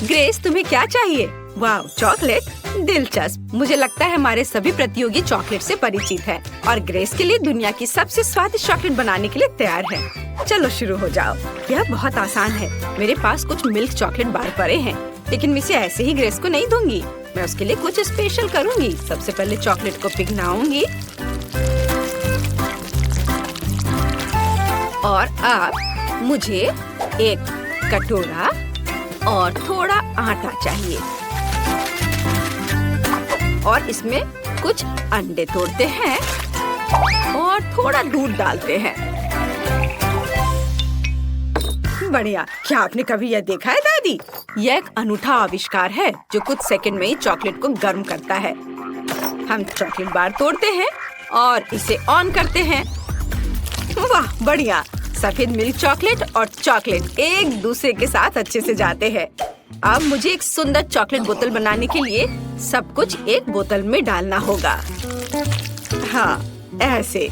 Grace, तुम्हें क्या चाहिए? वाह, चॉकलेट, दिलचस्प। मुझे लगता है हमारे सभी प्रतियोगी चॉकलेट से परिचित हैं और ग्रेस के लिए दुनिया की सबसे स्वादिष्ट चॉकलेट बनाने के लिए तैयार है। चलो शुरू हो जाओ। यह बहुत आसान है। मेरे पास कुछ मिल्क चॉकलेट बार पड़े हैं, लेकिन मैं इसे ऐसे ही ग्रेस को नहीं दूंगी। मैं उसके लिए कुछ स्पेशल करूंगी। सबसे पहले चॉकलेट को पिघलाऊंगी और अब मुझे एक कटोरा और थोड़ा आटा चाहिए और इसमें कुछ अंडे तोड़ते हैं और थोड़ा दूध डालते हैं। बढ़िया। क्या आपने कभी यह देखा है दादी? यह एक अनूठा आविष्कार है जो कुछ सेकंड में ही चॉकलेट को गर्म करता है। हम चॉकलेट बार तोड़ते हैं और इसे ऑन करते हैं। वाह, बढ़िया। सफेद मिल्क चॉकलेट और चॉकलेट एक दूसरे के साथ अच्छे से जाते हैं। अब मुझे एक सुंदर चॉकलेट बोतल बनाने के लिए सब कुछ एक बोतल में डालना होगा। हाँ, ऐसे।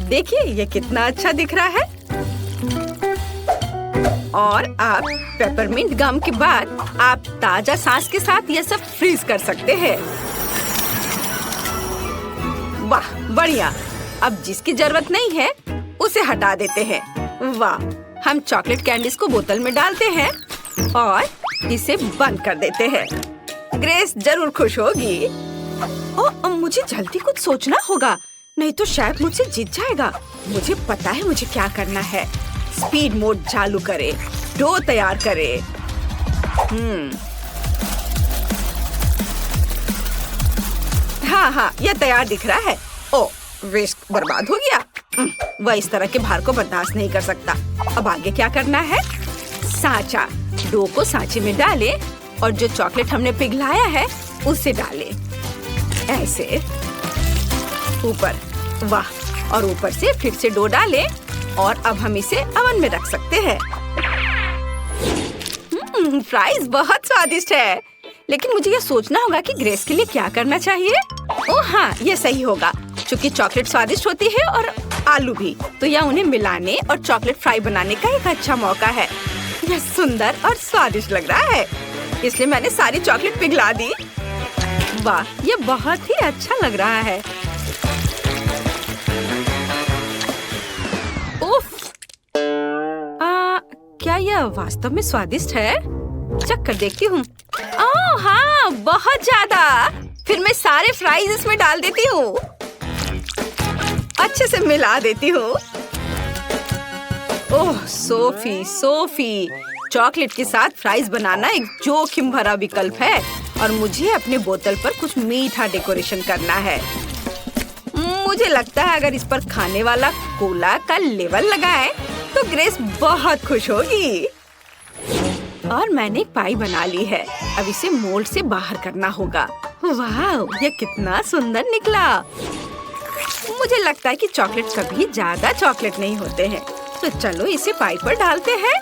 देखिए ये कितना अच्छा दिख रहा है। और अब पेपरमिंट गम के बाद आप ताजा सांस के साथ यह सब फ्रीज कर सकते हैं। वाह, बढ़िया। अब जिसकी जरूरत नहीं है उसे हटा देते हैं। वाह, हम चॉकलेट कैंडीज को बोतल में डालते हैं और इसे बंद कर देते हैं। ग्रेस जरूर खुश होगी। ओह, मुझे जल्दी कुछ सोचना होगा, नहीं तो शेफ मुझसे जीत जाएगा। मुझे पता है मुझे क्या करना है। स्पीड मोड चालू करे, डो तैयार करे। हाँ, यह तैयार दिख रहा है। ओह, वेस्ट बर्बाद हो गया। वह इस तरह के भार को बर्दाश्त नहीं कर सकता। अब आगे क्या करना है? सांचा। डो को सांचे में डालें और जो चॉकलेट हमने पिघलाया है उसे डालें। ऐसे ऊपर। वाह, और ऊपर से फिर से डो डालें और अब हम इसे ओवन में रख सकते हैं। फ्राइज बहुत स्वादिष्ट है, लेकिन मुझे यह सोचना होगा कि ग्रेस के लिए क्या करना चाहिए। ओह हाँ, यह सही होगा। चूँकि चॉकलेट स्वादिष्ट होती है और आलू भी, तो यह उन्हें मिलाने और चॉकलेट फ्राई बनाने का एक अच्छा मौका है। यह सुंदर और स्वादिष्ट लग रहा है, इसलिए मैंने सारी चॉकलेट पिघला दी। वाह, यह बहुत ही अच्छा लग रहा है। उफ! क्या यह वास्तव में स्वादिष्ट है? चख कर देखती हूँ। ओह हाँ, बहुत ज्यादा। फिर मैं सारे फ्राइज इसमें डाल देती हूँ। अच्छे से मिला देती हूँ। ओह सोफी, चॉकलेट के साथ फ्राइज बनाना एक जोखिम भरा विकल्प है और मुझे अपने बोतल पर कुछ मीठा डेकोरेशन करना है। मुझे लगता है अगर इस पर खाने वाला कोला का लेवल लगाएं तो ग्रेस बहुत खुश होगी। और मैंने एक पाई बना ली है। अब इसे मोल्ड से बाहर करना होगा। वाह, यह कितना सुंदर निकला। मुझे लगता है कि चॉकलेट कभी ज्यादा चॉकलेट नहीं होते हैं, तो चलो इसे पाई पर डालते हैं।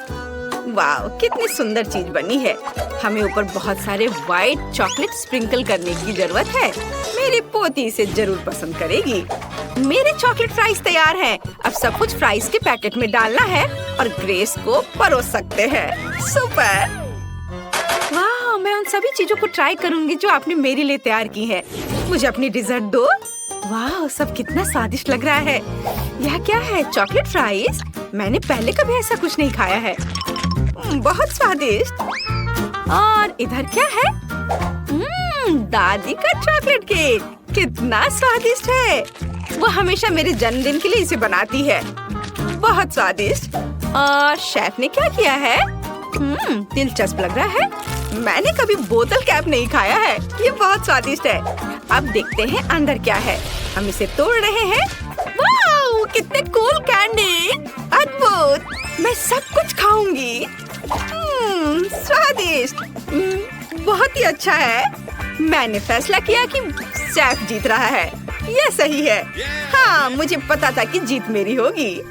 वाह, कितनी सुंदर चीज बनी है। हमें ऊपर बहुत सारे व्हाइट चॉकलेट स्प्रिंकल करने की जरूरत है। मेरी पोती इसे जरूर पसंद करेगी। मेरे चॉकलेट फ्राइज तैयार हैं। अब सब कुछ फ्राइज के पैकेट में डालना है और ग्रेस को परोस सकते हैं। सुपर! वाह, मैं उन सभी चीजों को ट्राई करूंगी जो आपने मेरे लिए तैयार की है। मुझे अपनी डिजर्ट दो। वाह, सब कितना स्वादिष्ट लग रहा है। यह क्या है? Chocolate fries? मैंने पहले कभी ऐसा कुछ नहीं खाया है। बहुत स्वादिष्ट। और इधर क्या है? दादी का चॉकलेट केक। कितना स्वादिष्ट है। वो हमेशा मेरे जन्मदिन के लिए इसे बनाती है। बहुत स्वादिष्ट। और शेफ ने क्या किया है? दिलचस्प लग रहा है। मैंने कभी बोतल कैप नहीं खाया है। ये बहुत स्वादिष्ट है। अब देखते हैं अंदर क्या है। हम इसे तोड़ रहे हैं। वाह, कितने कूल कैंडी। अद्भुत। मैं सब कुछ खाऊंगी। स्वादिष्ट। बहुत ही अच्छा है। मैंने फैसला किया कि शेफ जीत रहा है। यह सही है। हाँ, मुझे पता था कि जीत मेरी होगी।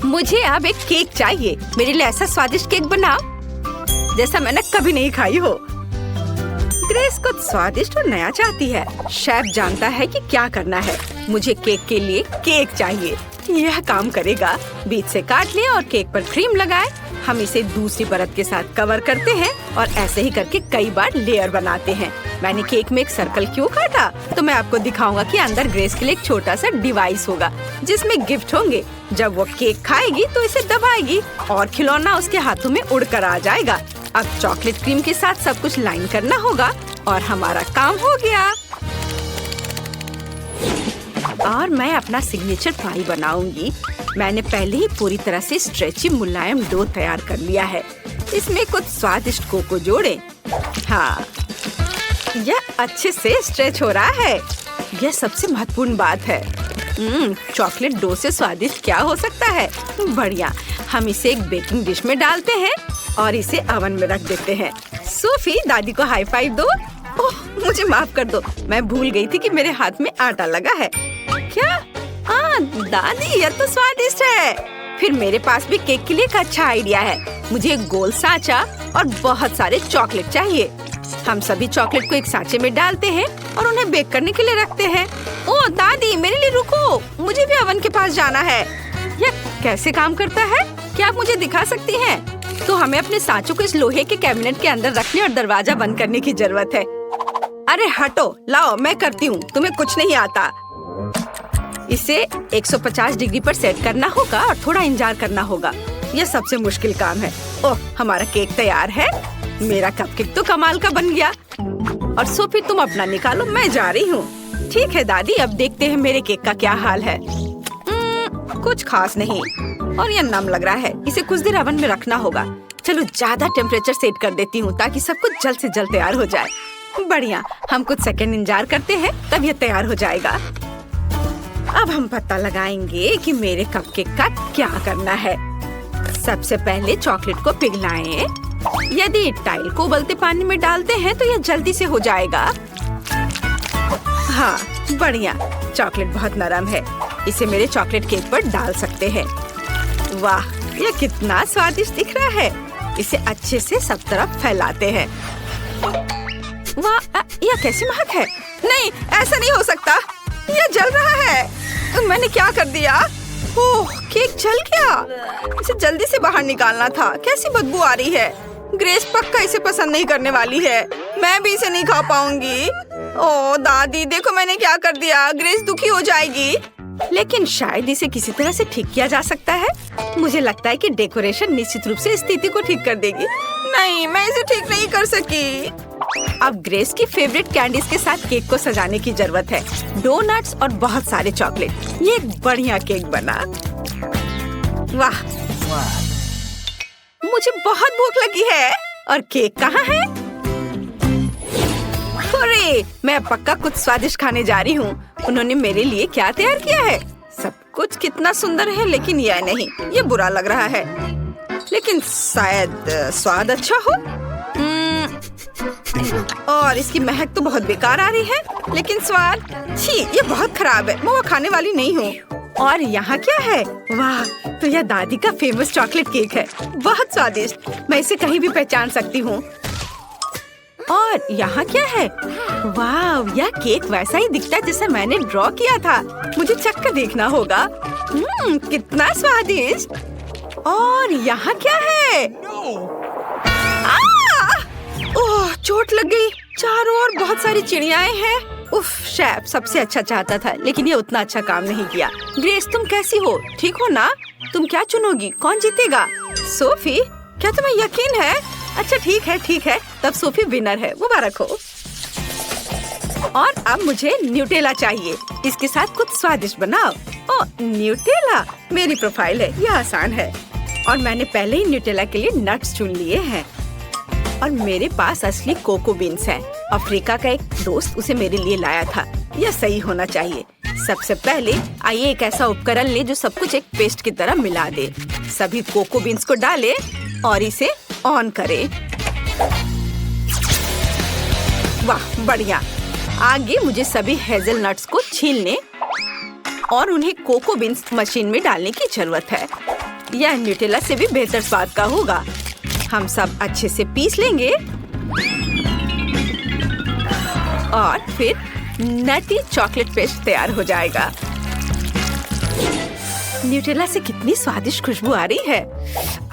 मुझे अब एक केक चाहिए। मेरे लिए ऐसा स्वादिष्ट केक बनाओ जैसा मैंने कभी नहीं खाई हो। ग्रेस कुछ स्वादिष्ट और नया चाहती है। शेफ जानता है कि क्या करना है। मुझे केक के लिए केक चाहिए। यह काम करेगा। बीच से काट लें और केक पर क्रीम लगाएं। हम इसे दूसरी परत के साथ कवर करते हैं और ऐसे ही करके कई बार लेयर बनाते हैं। मैंने केक में एक सर्कल क्यों काटा? तो मैं आपको दिखाऊंगा कि अंदर ग्रेस के लिए एक छोटा सा डिवाइस होगा जिसमें गिफ्ट होंगे। जब वो केक खाएगी तो इसे दबाएगी और खिलौना उसके हाथों में उड़कर आ जाएगा। अब चॉकलेट क्रीम के साथ सब कुछ लाइन करना होगा और हमारा काम हो गया। और मैं अपना सिग्नेचर पाई बनाऊंगी। मैंने पहले ही पूरी तरह से स्ट्रेची मुलायम डो तैयार कर लिया है। इसमें कुछ स्वादिष्ट कोको जोड़े। हाँ, यह अच्छे से स्ट्रेच हो रहा है। यह सबसे महत्वपूर्ण बात है। चॉकलेट डो से स्वादिष्ट क्या हो सकता है? बढ़िया। हम इसे एक बेकिंग डिश में डालते हैं और इसे ओवन में रख देते हैं। सोफी, दादी को हाई फाइव दो। ओह, मुझे माफ कर दो, मैं भूल गई थी कि मेरे हाथ में आटा लगा है। क्या? हाँ दादी, यह तो स्वादिष्ट है। फिर मेरे पास भी केक के लिए एक अच्छा आइडिया है। मुझे एक गोल सांचा और बहुत सारे चॉकलेट चाहिए। हम सभी चॉकलेट को एक सांचे में डालते हैं और उन्हें बेक करने के लिए रखते हैं। ओह दादी, मेरे लिए रुको, मुझे भी ओवन के पास जाना है। यह कैसे काम करता है? क्या आप मुझे दिखा सकती हैं? तो हमें अपने सांचों को इस लोहे के कैबिनेट के अंदर रखने और दरवाजा बंद करने की जरूरत है। अरे हटो, लाओ मैं करती हूँ, तुम्हें कुछ नहीं आता। इसे 150 डिग्री पर सेट करना होगा और थोड़ा इंतजार करना होगा। यह सबसे मुश्किल काम है। ओह, हमारा केक तैयार है। मेरा कपकेक तो कमाल का बन गया। और सोफी, तुम अपना निकालो, मैं जा रही हूँ। ठीक है दादी, अब देखते हैं मेरे केक का क्या हाल है। कुछ खास नहीं और यह नम लग रहा है। इसे कुछ देर ओवन में रखना होगा। चलो ज्यादा टेम्परेचर सेट कर देती हूँ ताकि सब कुछ जल्द से जल्द तैयार हो जाए। बढ़िया, हम कुछ सेकंड इंतजार करते हैं, तब यह तैयार हो जाएगा। अब हम पता लगाएंगे कि मेरे कपकेक का क्या करना है। सबसे पहले चॉकलेट को पिघलाएं। यदि टाइल को उबलते पानी में डालते हैं तो यह जल्दी से हो जाएगा। हाँ बढ़िया, चॉकलेट बहुत नरम है। इसे मेरे चॉकलेट केक पर डाल सकते हैं। वाह, यह कितना स्वादिष्ट दिख रहा है। इसे अच्छे से सब तरफ फैलाते हैं। वाह, यह कैसी महक है। नहीं, ऐसा नहीं हो सकता, यह जल रहा है। मैंने क्या कर दिया? ओह, केक जल गया। इसे जल्दी से बाहर निकालना था। कैसी बदबू आ रही है। ग्रेस पक्का इसे पसंद नहीं करने वाली है। मैं भी इसे नहीं खा पाऊंगी। ओह दादी, देखो मैंने क्या कर दिया। ग्रेस दुखी हो जाएगी। लेकिन शायद इसे किसी तरह से ठीक किया जा सकता है। मुझे लगता है कि डेकोरेशन निश्चित रूप से स्थिति को ठीक कर देगी। नहीं, मैं इसे ठीक नहीं कर सकी। अब ग्रेस की फेवरेट कैंडीज के साथ केक को सजाने की जरूरत है। डोनट्स और बहुत सारे चॉकलेट। ये एक बढ़िया केक बना। वाह, मुझे बहुत भूख लगी है। और केक कहाँ है? अरे, मैं पक्का कुछ स्वादिष्ट खाने जा रही हूँ। उन्होंने मेरे लिए क्या तैयार किया है? सब कुछ कितना सुंदर है, लेकिन यह नहीं, ये बुरा लग रहा है। लेकिन शायद स्वाद अच्छा हो। और इसकी महक तो बहुत बेकार आ रही है, लेकिन स्वाद, छी, ये बहुत खराब है। मैं वो खाने वाली नहीं हूँ। और यहाँ क्या है? वाह, तो यह दादी का फेमस चॉकलेट केक है। बहुत स्वादिष्ट, मैं इसे कहीं भी पहचान सकती हूँ। और यहाँ क्या है? वाह, यह केक वैसा ही दिखता है जैसा मैंने ड्रॉ किया था। मुझे चक्कर देखना होगा। कितना स्वादिष्ट। और यहाँ क्या है? ओह, चोट लग गई। चारों ओर बहुत सारी चिड़ियाएं हैं। उफ, शेफ सबसे अच्छा चाहता था, लेकिन ये उतना अच्छा काम नहीं किया। ग्रेस, तुम कैसी हो? ठीक हो ना? तुम क्या चुनोगी? कौन जीतेगा? सोफी, क्या तुम्हें यकीन है? अच्छा ठीक है, तब सोफी विनर है। मुबारक हो। और अब मुझे न्यूटेला चाहिए। इसके साथ कुछ स्वादिष्ट बनाओ। ओह, न्यूटेला मेरी प्रोफाइल है, यह आसान है। और मैंने पहले ही न्यूटेला के लिए नट्स चुन लिए हैं। और मेरे पास असली कोको बीन्स हैं। अफ्रीका का एक दोस्त उसे मेरे लिए लाया था। यह सही होना चाहिए। सबसे पहले आइए एक ऐसा उपकरण ले जो सब कुछ एक पेस्ट की तरह मिला दे। सभी कोको बीन्स को डालें और इसे ऑन करें। वाह, बढ़िया। आगे मुझे सभी हेज़लनट्स को छीलने और उन्हें कोको बीन्स मशीन में डालने की जरूरत है। यह न्यूटेला से भी बेहतर स्वाद का होगा। हम सब अच्छे से पीस लेंगे और फिर नटी चॉकलेट पेस्ट तैयार हो जाएगा। न्यूटेला से कितनी स्वादिष्ट खुशबू आ रही है।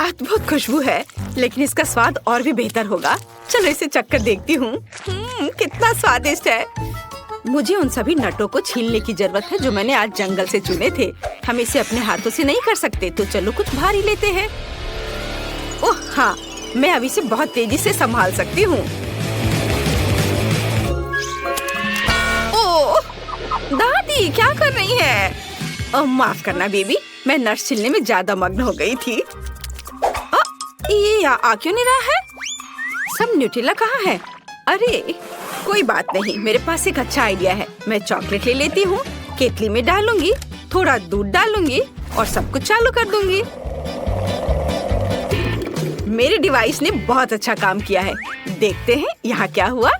अद्भुत खुशबू है, लेकिन इसका स्वाद और भी बेहतर होगा। चलो इसे चखकर देखती हूँ। कितना स्वादिष्ट है। मुझे उन सभी नटों को छीलने की जरूरत है जो मैंने आज जंगल से चुने थे। हम इसे अपने हाथों से नहीं कर सकते, तो चलो कुछ भारी लेते हैं। ओह हाँ, मैं अब इसे बहुत तेजी से संभाल सकती हूँ। ओह दादी, क्या कर रही है? ओह माफ करना बेबी, मैं नट्स छीलने में ज्यादा मग्न हो गई थी। ये आ क्यों नहीं रहा है? सब न्यूटेला कहाँ है? अरे कोई बात नहीं, मेरे पास एक अच्छा आइडिया है। मैं चॉकलेट ले लेती हूँ, केतली में डालूंगी, थोड़ा दूध डालूंगी और सब कुछ चालू कर दूंगी। मेरे डिवाइस ने बहुत अच्छा काम किया है। देखते हैं यहाँ क्या हुआ।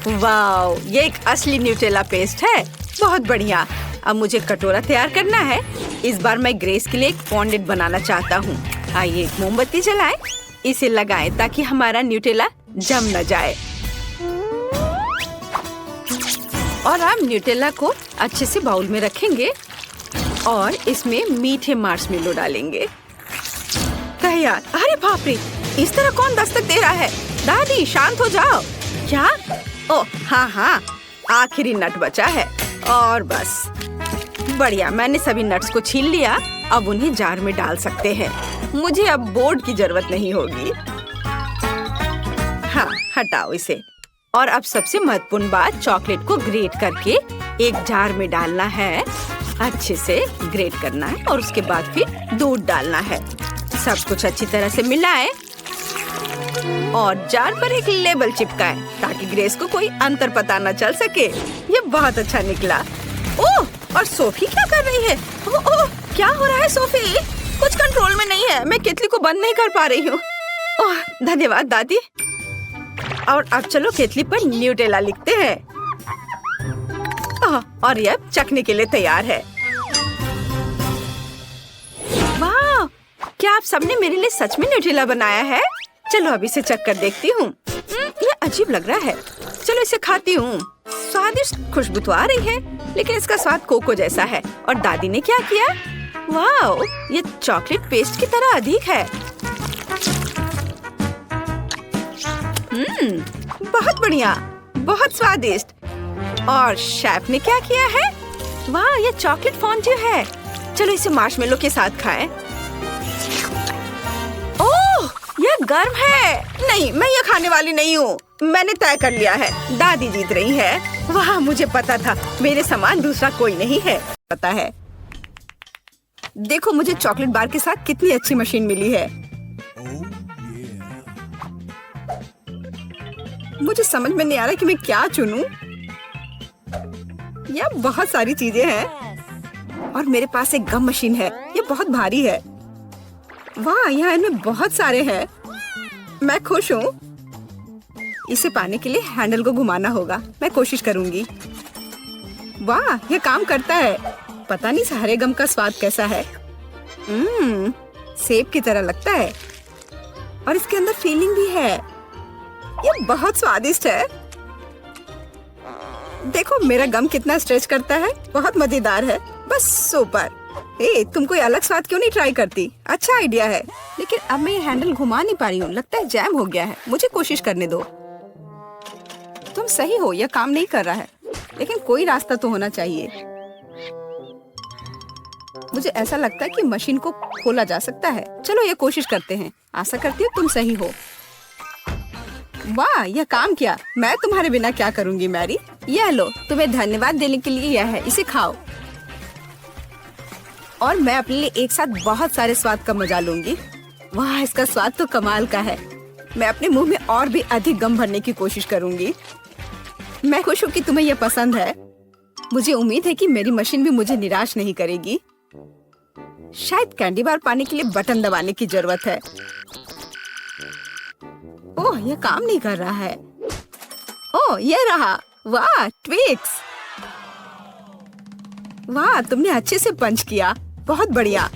वाओ, ये एक असली न्यूटेला पेस्ट है। बहुत बढ़िया। अब मुझे कटोरा तैयार करना है। इस बार मैं ग्रेस के लिए एक फॉन्डेंट बनाना चाहता हूँ। आइए एक मोमबत्ती जलाएं, इसे लगाएं ताकि हमारा न्यूटेला जम न जाए। और अब न्यूटेला को अच्छे से बाउल में रखेंगे और इसमें मीठे मार्शमेलो डालेंगे। तैयार। अरे बाप रे, इस तरह कौन दस्तक दे रहा है? दादी शांत हो जाओ। क्या? ओह हाँ, आखिरी नट बचा है। और बस बढ़िया, मैंने सभी नट्स को छील लिया। अब उन्हें जार में डाल सकते हैं। मुझे अब बोर्ड की जरूरत नहीं होगी। हाँ, हटाओ इसे। और अब सबसे महत्वपूर्ण बात, चॉकलेट को ग्रेट करके एक जार में डालना है। अच्छे से ग्रेट करना है और उसके बाद फिर दूध डालना है। सब कुछ अच्छी तरह से मिलाएं और जार पर एक लेबल चिपकाएं ताकि ग्रेस को कोई अंतर पता न चल सके। ये बहुत अच्छा निकला। ओह, और सोफी क्या कर रही है? ओह, क्या हो रहा है सोफी? कुछ कंट्रोल में नहीं है। मैं केतली को बंद नहीं कर पा रही हूँ। ओह धन्यवाद दादी। और अब चलो केतली पर न्यूटेला लिखते हैं। और यह चखने के लिए तैयार है। वाह, क्या आप सबने मेरे लिए सच में न्यूटेला बनाया है? चलो अभी इसे चख कर देखती हूँ। ये अजीब लग रहा है। चलो इसे खाती हूँ। स्वादिष्ट खुशबू तो आ रही है, लेकिन इसका स्वाद कोको जैसा है। और दादी ने क्या किया? वाह, ये चॉकलेट पेस्ट की तरह अधिक है। बहुत बढ़िया, बहुत स्वादिष्ट। और शेफ ने क्या किया है? वाह, ये चॉकलेट फॉन्ड्यू है। चलो इसे मार्शमेलो के साथ खाएं। ओह, ये गर्म है। नहीं, मैं ये खाने वाली नहीं हूँ। मैंने तय कर लिया है, दादी जीत रही है। वाह, मुझे पता था मेरे समान दूसरा कोई नहीं है। पता है। देखो मुझे चॉकलेट बार के साथ कितनी अच्छी मशीन मिली है। मुझे समझ में नहीं आ रहा कि मैं क्या चुनूं। यह बहुत सारी चीजें हैं और मेरे पास एक गम मशीन है। ये बहुत भारी है। वाह, यहाँ इनमें बहुत सारे हैं। मैं खुश हूँ। इसे पाने के लिए हैंडल को घुमाना होगा। मैं कोशिश करूंगी। वाह, ये काम करता है। पता नहीं हरे गम का स्वाद कैसा है। सेब की तरह लगता है और इसके अंदर फीलिंग भी है। ये बहुत स्वादिष्ट है। देखो मेरा गम कितना स्ट्रेच करता है। बहुत मजेदार है। बस सुपर। तुम कोई अलग स्वाद क्यों नहीं ट्राई करती? अच्छा आइडिया है, लेकिन अब मैं ये हैंडल घुमा नहीं पा रही हूँ। लगता है जैम हो गया है। मुझे कोशिश करने दो। तुम सही हो, यह काम नहीं कर रहा है, लेकिन कोई रास्ता तो होना चाहिए। मुझे ऐसा लगता है कि मशीन को खोला जा सकता है। चलो ये कोशिश करते हैं। आशा करती हूँ तुम सही हो। वाह, यह काम किया। मैं तुम्हारे बिना क्या करूंगी मैरी। यह लो, तुम्हें धन्यवाद देने के लिए यह है। इसे खाओ और मैं अपने लिए एक साथ बहुत सारे स्वाद का मजा लूंगी। वाह, इसका स्वाद तो कमाल का है। मैं अपने मुंह में और भी अधिक गम भरने की कोशिश करूंगी। मैं खुश हूँ कि तुम्हें यह पसंद है। मुझे उम्मीद है कि मेरी मशीन भी मुझे निराश नहीं करेगी। शायद कैंडी बार पाने के लिए बटन दबाने की जरूरत है। ओह, यह काम नहीं कर रहा है। ओह, यह रहा। वाह, ट्विक्स। वाह, तुमने अच्छे से पंच किया। बहुत बढ़िया।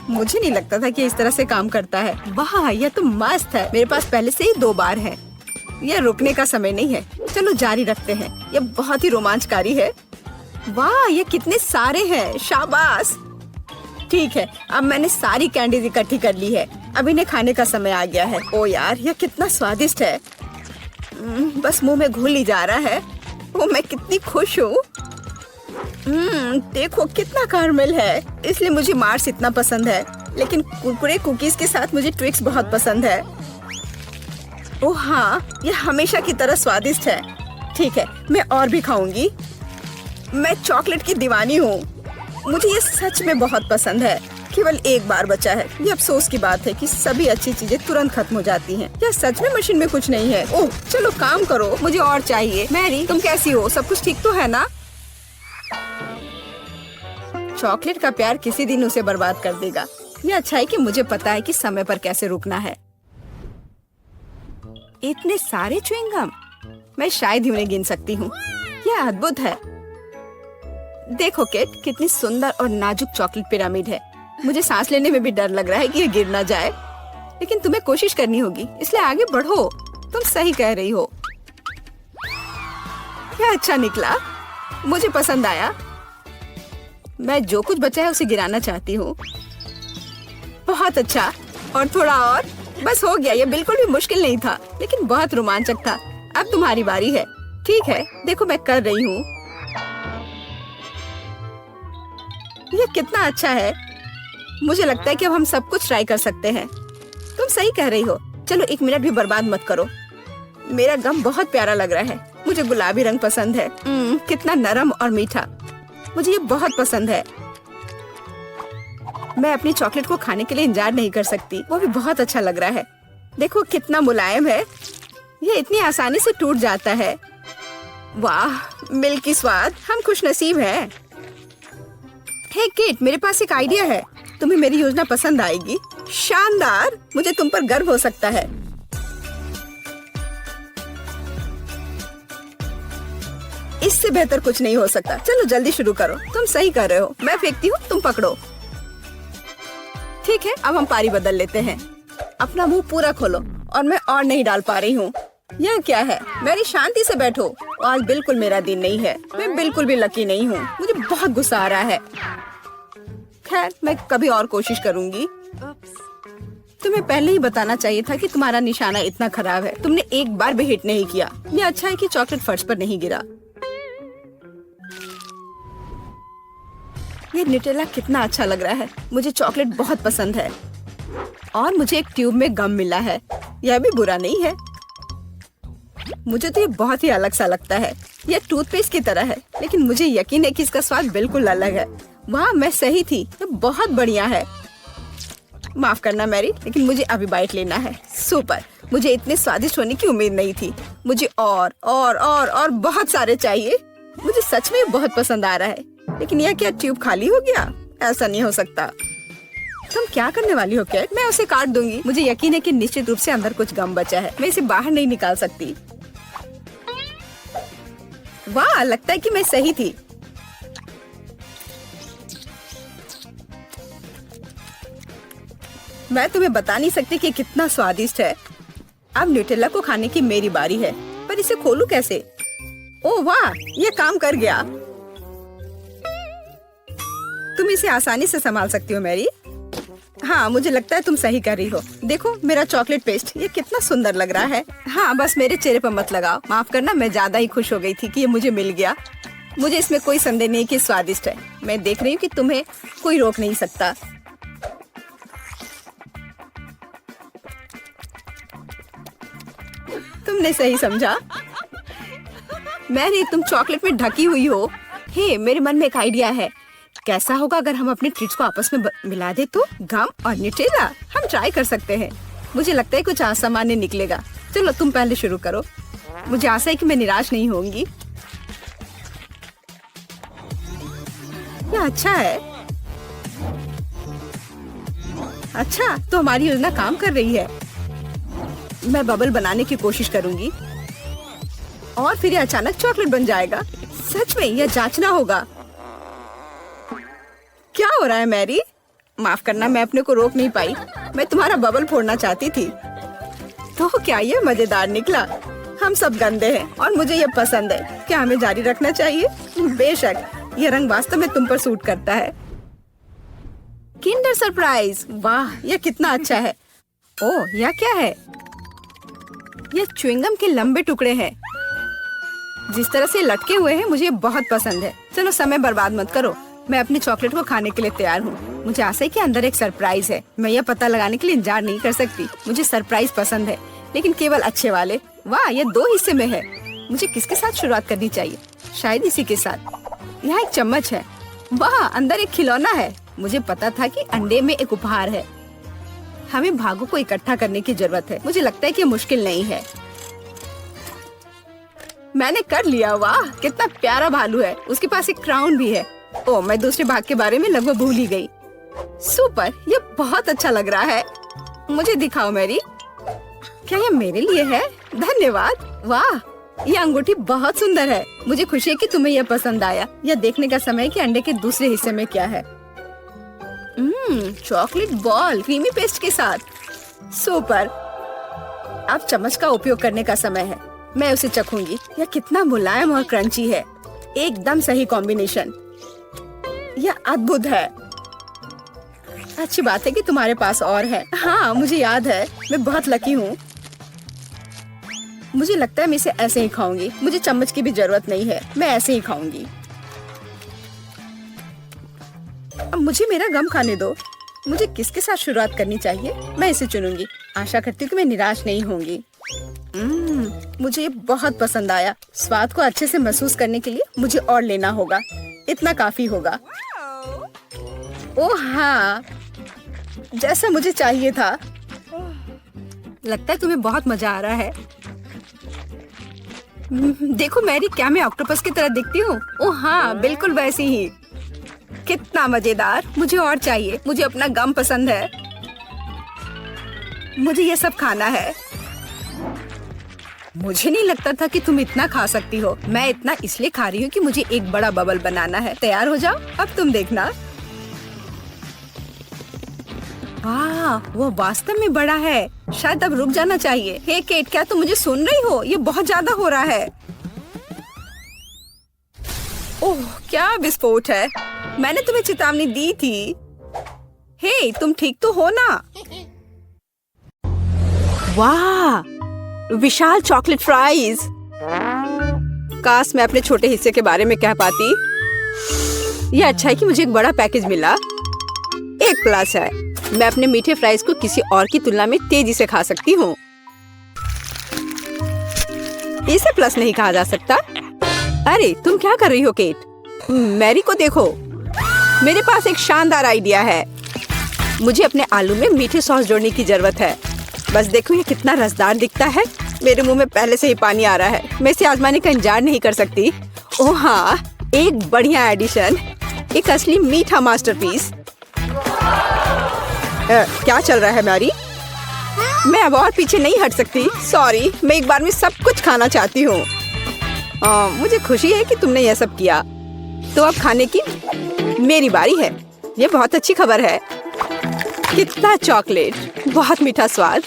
मुझे नहीं लगता था कि इस तरह से काम करता है। वाह, यह तो मस्त है। मेरे पास पहले से ही 2 बार है। यह रुकने का समय नहीं है। चलो जारी रखते हैं। यह बहुत ही रोमांचकारी है। वाह, ये कितने सारे हैं। शाबाश। ठीक है, अब मैंने सारी कैंडीज इकट्ठी कर ली है। अब इन्हें खाने का समय आ गया है। ओ यार, यह कितना स्वादिष्ट है। बस मुंह में घुल ही जा रहा है। ओ, मैं कितनी खुश हूँ। देखो कितना कैरमल है, इसलिए मुझे मार्स इतना पसंद है। लेकिन कुरकुरे कुकीज के साथ मुझे ट्विक्स बहुत पसंद है। ओह हाँ, यह हमेशा की तरह स्वादिष्ट है। ठीक है, मैं और भी खाऊंगी। मैं चॉकलेट की दीवानी हूँ। मुझे ये सच में बहुत पसंद है। केवल एक बार बचा है। ये अफसोस की बात है कि सभी अच्छी चीजें तुरंत खत्म हो जाती हैं। क्या सच में मशीन में कुछ नहीं है? ओह चलो काम करो, मुझे और चाहिए। मैरी, तुम कैसी हो? सब कुछ ठीक तो है ना? चॉकलेट का प्यार किसी दिन उसे बर्बाद कर देगा। ये अच्छा है कि मुझे पता है कि समय पर कैसे रुकना है। इतने सारे च्युइंगम, मैं शायद ही उन्हें गिन सकती हूँ। यह अद्भुत है। देखो किट, कितनी सुंदर और नाजुक चॉकलेट पिरामिड है। मुझे सांस लेने में भी डर लग रहा है कि ये गिर ना जाए। लेकिन तुम्हें कोशिश करनी होगी, इसलिए आगे बढ़ो। तुम सही कह रही हो। क्या अच्छा निकला, मुझे पसंद आया। मैं जो कुछ बचा है उसे गिराना चाहती हूँ। बहुत अच्छा, और थोड़ा और। बस हो गया। ये बिल्कुल भी मुश्किल नहीं था, लेकिन बहुत रोमांचक था। अब तुम्हारी बारी है। ठीक है, देखो मैं कर रही हूँ। ये कितना अच्छा है। मुझे लगता है कि अब हम सब कुछ ट्राई कर सकते हैं। तुम सही कह रही हो। चलो 1 मिनट भी बर्बाद मत करो। मेरा गम बहुत प्यारा लग रहा है। मुझे गुलाबी रंग पसंद है। कितना नरम और मीठा, मुझे ये बहुत पसंद है। मैं अपनी चॉकलेट को खाने के लिए इंतजार नहीं कर सकती। वो भी बहुत अच्छा लग रहा है। देखो कितना मुलायम है। ये इतनी आसानी से टूट जाता है। वाह, मिल्की स्वाद। हम खुशनसीब हैं। हे किट, मेरे पास एक आइडिया है। तुम्हें मेरी योजना पसंद आएगी। शानदार, मुझे तुम पर गर्व हो सकता है। इससे बेहतर कुछ नहीं हो सकता। चलो जल्दी शुरू करो। तुम सही कर रहे हो। मैं फेंकती हूँ, तुम पकड़ो। ठीक है, अब हम पारी बदल लेते हैं। अपना मुंह पूरा खोलो। और मैं और नहीं डाल पा रही हूँ। यह क्या है? मेरी शांति से बैठो। आज बिल्कुल मेरा दिन नहीं है। मैं बिल्कुल भी लकी नहीं हूँ। मुझे बहुत गुस्सा आ रहा है। खैर, मैं कभी और कोशिश करूँगी। तुम्हें पहले ही बताना चाहिए था कि तुम्हारा निशाना इतना खराब है। तुमने एक बार भी हिट नहीं किया। ये अच्छा है कि चॉकलेट फर्श पर नहीं गिरा। ये न्यूटेला कितना अच्छा लग रहा है। मुझे चॉकलेट बहुत पसंद है। और मुझे एक ट्यूब में गम मिला है। यह भी बुरा नहीं है। मुझे तो ये बहुत ही अलग सा लगता है। यह टूथपेस्ट की तरह है, लेकिन मुझे यकीन है कि इसका स्वाद बिल्कुल अलग है। वाह, मैं सही थी। ये बहुत बढ़िया है। माफ करना मैरी, लेकिन मुझे अभी बाइट लेना है। सुपर, मुझे इतने स्वादिष्ट होने की उम्मीद नहीं थी। मुझे और बहुत सारे चाहिए। मुझे सच में बहुत पसंद आ रहा है। लेकिन यह क्या ट्यूब खाली हो गया? ऐसा नहीं हो सकता। तुम क्या करने वाली हो कैट? मैं उसे काट दूंगी। मुझे यकीन है कि निश्चित रूप से अंदर कुछ गम बचा है। मैं इसे बाहर नहीं निकाल सकती। वाह, लगता है कि मैं सही थी। मैं तुम्हें बता नहीं सकती कि कितना स्वादिष्ट है। अब न्यूटेला को खाने की मेरी बारी है, पर इसे खोलूं कैसे? ओह वाह, ये काम कर गया। तुम इसे आसानी से संभाल सकती हो मैरी। हाँ, मुझे लगता है तुम सही कर रही हो। देखो मेरा चॉकलेट पेस्ट, ये कितना सुंदर लग रहा है। हाँ, बस मेरे चेहरे पर मत लगाओ। माफ करना, मैं ज्यादा ही खुश हो गई थी कि ये मुझे मिल गया। मुझे इसमें कोई संदेह नहीं कि स्वादिष्ट है। मैं देख रही हूँ कि तुम्हें कोई रोक नहीं सकता। तुमने सही समझा। मैरी, तुम चॉकलेट में ढकी हुई हो। हे, मेरे मन में एक आइडिया है। कैसा होगा अगर हम अपने ट्रीट्स को आपस में मिला दे तो? गम और न्यूटेला, हम ट्राई कर सकते हैं। मुझे लगता है कुछ असामान्य निकलेगा। चलो तुम पहले शुरू करो। मुझे आशा है कि मैं निराश नहीं होंगी। यह अच्छा है। अच्छा, तो हमारी योजना काम कर रही है। मैं बबल बनाने की कोशिश करूंगी और फिर ये अचानक चॉकलेट बन जाएगा। सच में यह जांचना होगा। क्या हो रहा है मैरी? माफ करना, मैं अपने को रोक नहीं पाई। मैं तुम्हारा बबल फोड़ना चाहती थी। तो क्या ये मजेदार निकला? हम सब गंदे हैं और मुझे ये पसंद है। क्या हमें जारी रखना चाहिए? बेशक, ये रंग वास्तव में तुम पर सूट करता है। किंडर सरप्राइज, वाह यह कितना अच्छा है। ओह यह क्या है? यह च्युइंगम के लंबे टुकड़े हैं। जिस तरह से लटके हुए हैं मुझे बहुत पसंद है। चलो समय बर्बाद मत करो, मैं अपने चॉकलेट को खाने के लिए तैयार हूँ। मुझे आशा है कि अंदर एक सरप्राइज है। मैं यह पता लगाने के लिए इंतजार नहीं कर सकती। मुझे सरप्राइज पसंद है, लेकिन केवल अच्छे वाले। वाह यह 2 हिस्से में है। मुझे किसके साथ शुरुआत करनी चाहिए? शायद इसी के साथ। यहाँ एक चम्मच है। वाह अंदर एक खिलौना है। मुझे पता था कि अंडे में एक उपहार है। हमें भागों को इकट्ठा करने की जरूरत है। मुझे लगता है कि मुश्किल नहीं है। मैंने कर लिया। वाह कितना प्यारा भालू है। उसके पास एक क्राउन भी है। ओह मैं दूसरे भाग के बारे में लगभग भूल ही गई। सुपर, ये बहुत अच्छा लग रहा है। मुझे दिखाओ मैरी, क्या यह मेरे लिए है? धन्यवाद। वाह यह अंगूठी बहुत सुंदर है। मुझे खुशी है कि तुम्हें यह पसंद आया। यह देखने का समय है कि अंडे के दूसरे हिस्से में क्या है। चॉकलेट बॉल क्रीमी पेस्ट के साथ। सुपर, अब चम्मच का उपयोग करने का समय है। मैं उसे चखूंगी। यह कितना मुलायम और क्रंची है। एकदम सही कॉम्बिनेशन। यह अद्भुत है। अच्छी बात है कि तुम्हारे पास और है। हाँ मुझे याद है, मैं बहुत लकी हूँ। मुझे लगता है मैं इसे ऐसे ही खाऊंगी। मुझे चम्मच की भी जरूरत नहीं है, मैं ऐसे ही खाऊंगी। अब मुझे मेरा गम खाने दो। मुझे किसके साथ शुरुआत करनी चाहिए? मैं इसे चुनूंगी। आशा करती हूँ कि मैं निराश नहीं होंगी। मुझे ये बहुत पसंद आया। स्वाद को अच्छे से महसूस करने के लिए मुझे और लेना होगा। इतना काफी होगा। ओह हाँ, जैसा मुझे चाहिए था। लगता है तुम्हें बहुत मजा आ रहा है। देखो मैरी, क्या मैं ऑक्टोपस की तरह दिखती हूँ? ओह हाँ, बिल्कुल वैसी ही। कितना मजेदार। मुझे और चाहिए। मुझे अपना गम पसंद है। मुझे ये सब खाना है। मुझे नहीं लगता था कि तुम इतना खा सकती हो। मैं इतना इसलिए खा रही हूँ कि मुझे एक बड़ा बबल बनाना है। तैयार हो जाओ, अब तुम देखना। वाह, वो वास्तव में बड़ा है। शायद अब रुक जाना चाहिए। हे केट, क्या तुम मुझे सुन रही हो? ये बहुत ज्यादा हो रहा है। ओह, क्या विस्फोट है। मैंने तुम्हें चेतावनी दी थी। हे, तुम ठीक तो हो ना? वाह, विशाल चॉकलेट फ्राइज। काश मैं अपने छोटे हिस्से के बारे में कह पाती। यह अच्छा है कि मुझे एक बड़ा पैकेज मिला। एक प्लस है, मैं अपने मीठे फ्राइज को किसी और की तुलना में तेजी से खा सकती हूँ। इसे प्लस नहीं कहा जा सकता। अरे तुम क्या कर रही हो केट? मैरी को देखो, मेरे पास एक शानदार आइडिया है। मुझे अपने आलू में मीठे सॉस जोड़ने की जरूरत है। बस देखो ये कितना रसदार दिखता है। मेरे मुंह में पहले से ही पानी आ रहा है। मैं इसे आजमाने का इंतजार नहीं कर सकती। ओह हाँ, एक बढ़िया एडिशन, एक असली मीठा मास्टरपीस। क्या चल रहा है मैरी? मैं अब और पीछे नहीं हट सकती। सॉरी, मैं एक बार में सब कुछ खाना चाहती हूँ। मुझे खुशी है कि तुमने यह सब किया। तो अब खाने की मेरी बारी है। ये बहुत अच्छी खबर है। कितना चॉकलेट, बहुत मीठा स्वाद।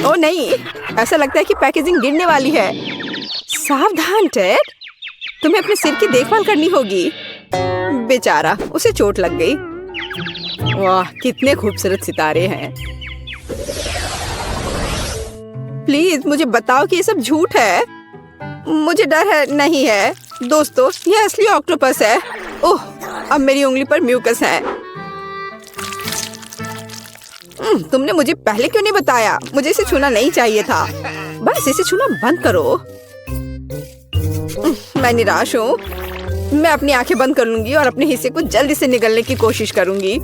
ओ नहीं, ऐसा लगता है कि पैकेजिंग गिरने वाली है। सावधान टेड, तुम्हें अपने सिर की देखभाल करनी होगी। बेचारा, उसे चोट लग गई। वाह, कितने खूबसूरत सितारे हैं। प्लीज मुझे बताओ कि ये सब झूठ है। मुझे डर है। नहीं है दोस्तों, यह असली ऑक्टोपस है। ओह, अब मेरी उंगली पर म्यूकस है। तुमने मुझे पहले क्यों नहीं बताया? मुझे इसे छूना नहीं चाहिए था। बस इसे छूना बंद करो। मैं निराश हूँ। मैं अपनी आंखें बंद कर लूंगी और अपने हिस्से को जल्दी से निगलने की कोशिश करूंगी।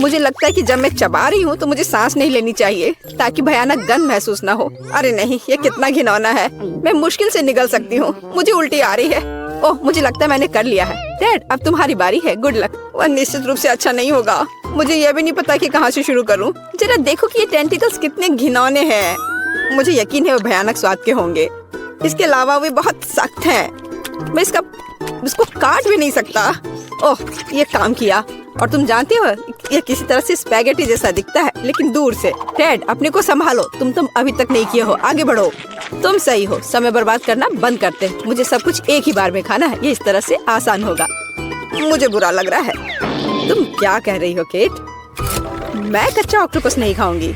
मुझे लगता है कि जब मैं चबा रही हूँ तो मुझे सांस नहीं लेनी चाहिए ताकि भयानक गंध महसूस ना हो। अरे नहीं, ये कितना घिनौना है। मैं मुश्किल से निगल सकती हूँ। मुझे उल्टी आ रही है। ओह, मुझे लगता है मैंने कर लिया है। डैड, अब तुम्हारी बारी है। Good luck. वह निश्चित रूप से अच्छा नहीं होगा। मुझे यह भी नहीं पता कि कहाँ से शुरू करूँ। जरा देखो कि ये टेंटिकल्स कितने घिनौने हैं। मुझे यकीन है वो भयानक स्वाद के होंगे। इसके अलावा वे बहुत सख्त हैं। मैं इसको काट भी नहीं सकता। ओह, ये काम किया। और तुम जानते हो, यह किसी तरह से स्पैगेटी जैसा दिखता है, लेकिन दूर से। डैड, अपने को संभालो। तुम अभी तक नहीं किए हो। आगे बढ़ो। तुम सही हो। समय बर्बाद करना बंद करते। मुझे सब कुछ एक ही बार में खाना है। ये इस तरह से आसान होगा। मुझे बुरा लग रहा है। तुम क्या कह रही हो केट? मैं कच्चा ऑक्टोपस नहीं खाऊंगी,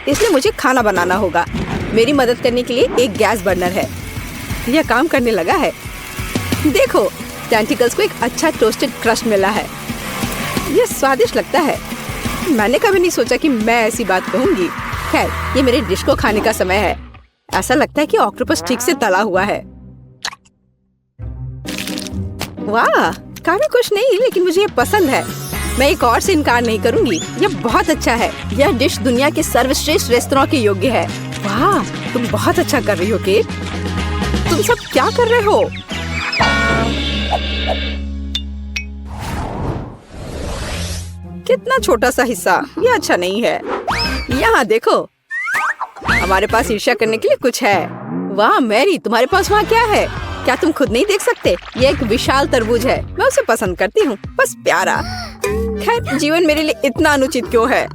इसलिए मुझे खाना बनाना होगा। मेरी मदद करने के लिए एक गैस बर्नर है। यह काम करने लगा है। देखो, टेंटिकल्स को एक अच्छा टोस्टेड क्रस्ट मिला है। यह स्वादिष्ट लगता है। मैंने कभी नहीं सोचा कि मैं ऐसी बात कहूंगी। खैर, ये मेरे डिश को खाने का समय है। ऐसा लगता है कि ऑक्टोपस ठीक से तला हुआ है। वाह, काफी कुछ नहीं, लेकिन मुझे ये पसंद है। मैं एक और से इनकार नहीं करूंगी। यह बहुत अच्छा है। यह डिश दुनिया के सर्वश्रेष्ठ रेस्तरां के योग्य है। वाह, तुम बहुत अच्छा कर रही हो केट। तुम सब क्या कर रहे हो? कितना छोटा सा हिस्सा, यह अच्छा नहीं है। यहाँ देखो, हमारे पास ईर्ष्या करने के लिए कुछ है। वाह मैरी, तुम्हारे पास वहाँ क्या है? क्या तुम खुद नहीं देख सकते? ये एक विशाल तरबूज है। मैं उसे पसंद करती हूँ, बस प्यारा। खैर, जीवन मेरे लिए इतना अनुचित क्यों है?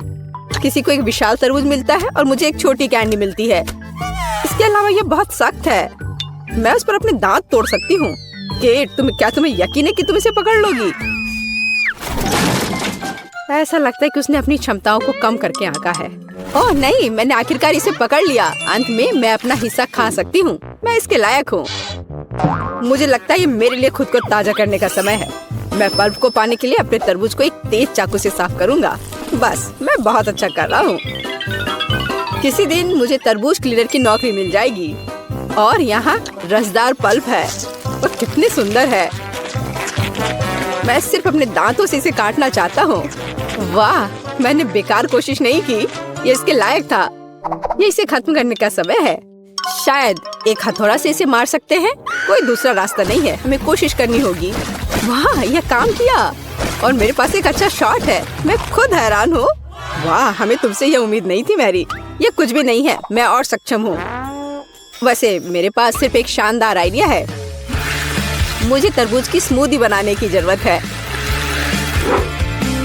किसी को एक विशाल तरबूज मिलता है और मुझे एक छोटी कैंडी मिलती है। इसके अलावा ये बहुत सख्त है। मैं उस पर अपने दांत तोड़ सकती हूँ। केट, तुम्हें यकीन है कि तुम इसे पकड़ लोगी? ऐसा लगता है कि उसने अपनी क्षमताओं को कम करके आंका है। ओह नहीं, मैंने आखिरकार इसे पकड़ लिया। अंत में मैं अपना हिस्सा खा सकती हूँ। मैं इसके लायक हूँ। मुझे लगता है ये मेरे लिए खुद को ताजा करने का समय है। मैं पल्प को पाने के लिए अपने तरबूज को एक तेज चाकू से साफ करूँगा। बस, मैं बहुत अच्छा कर रहा हूँ। किसी दिन मुझे तरबूज क्लीनर की नौकरी मिल जाएगी। और यहाँ रसदार पल्प है। वो कितनी सुंदर है। मैं सिर्फ अपने दांतों से इसे काटना चाहता हूँ। वाह, मैंने बेकार कोशिश नहीं की। ये इसके लायक था। ये इसे खत्म करने का समय है। शायद एक हथौड़ा से इसे मार सकते हैं। कोई दूसरा रास्ता नहीं है, हमें कोशिश करनी होगी। वाह, यह काम किया और मेरे पास एक अच्छा शॉट है। मैं खुद हैरान हूँ। वाह, हमें तुमसे यह उम्मीद नहीं थी मैरी। ये कुछ भी नहीं है, मैं और सक्षम हूँ। वैसे मेरे पास सिर्फ एक शानदार आइडिया है। मुझे तरबूज की स्मूदी बनाने की जरूरत है।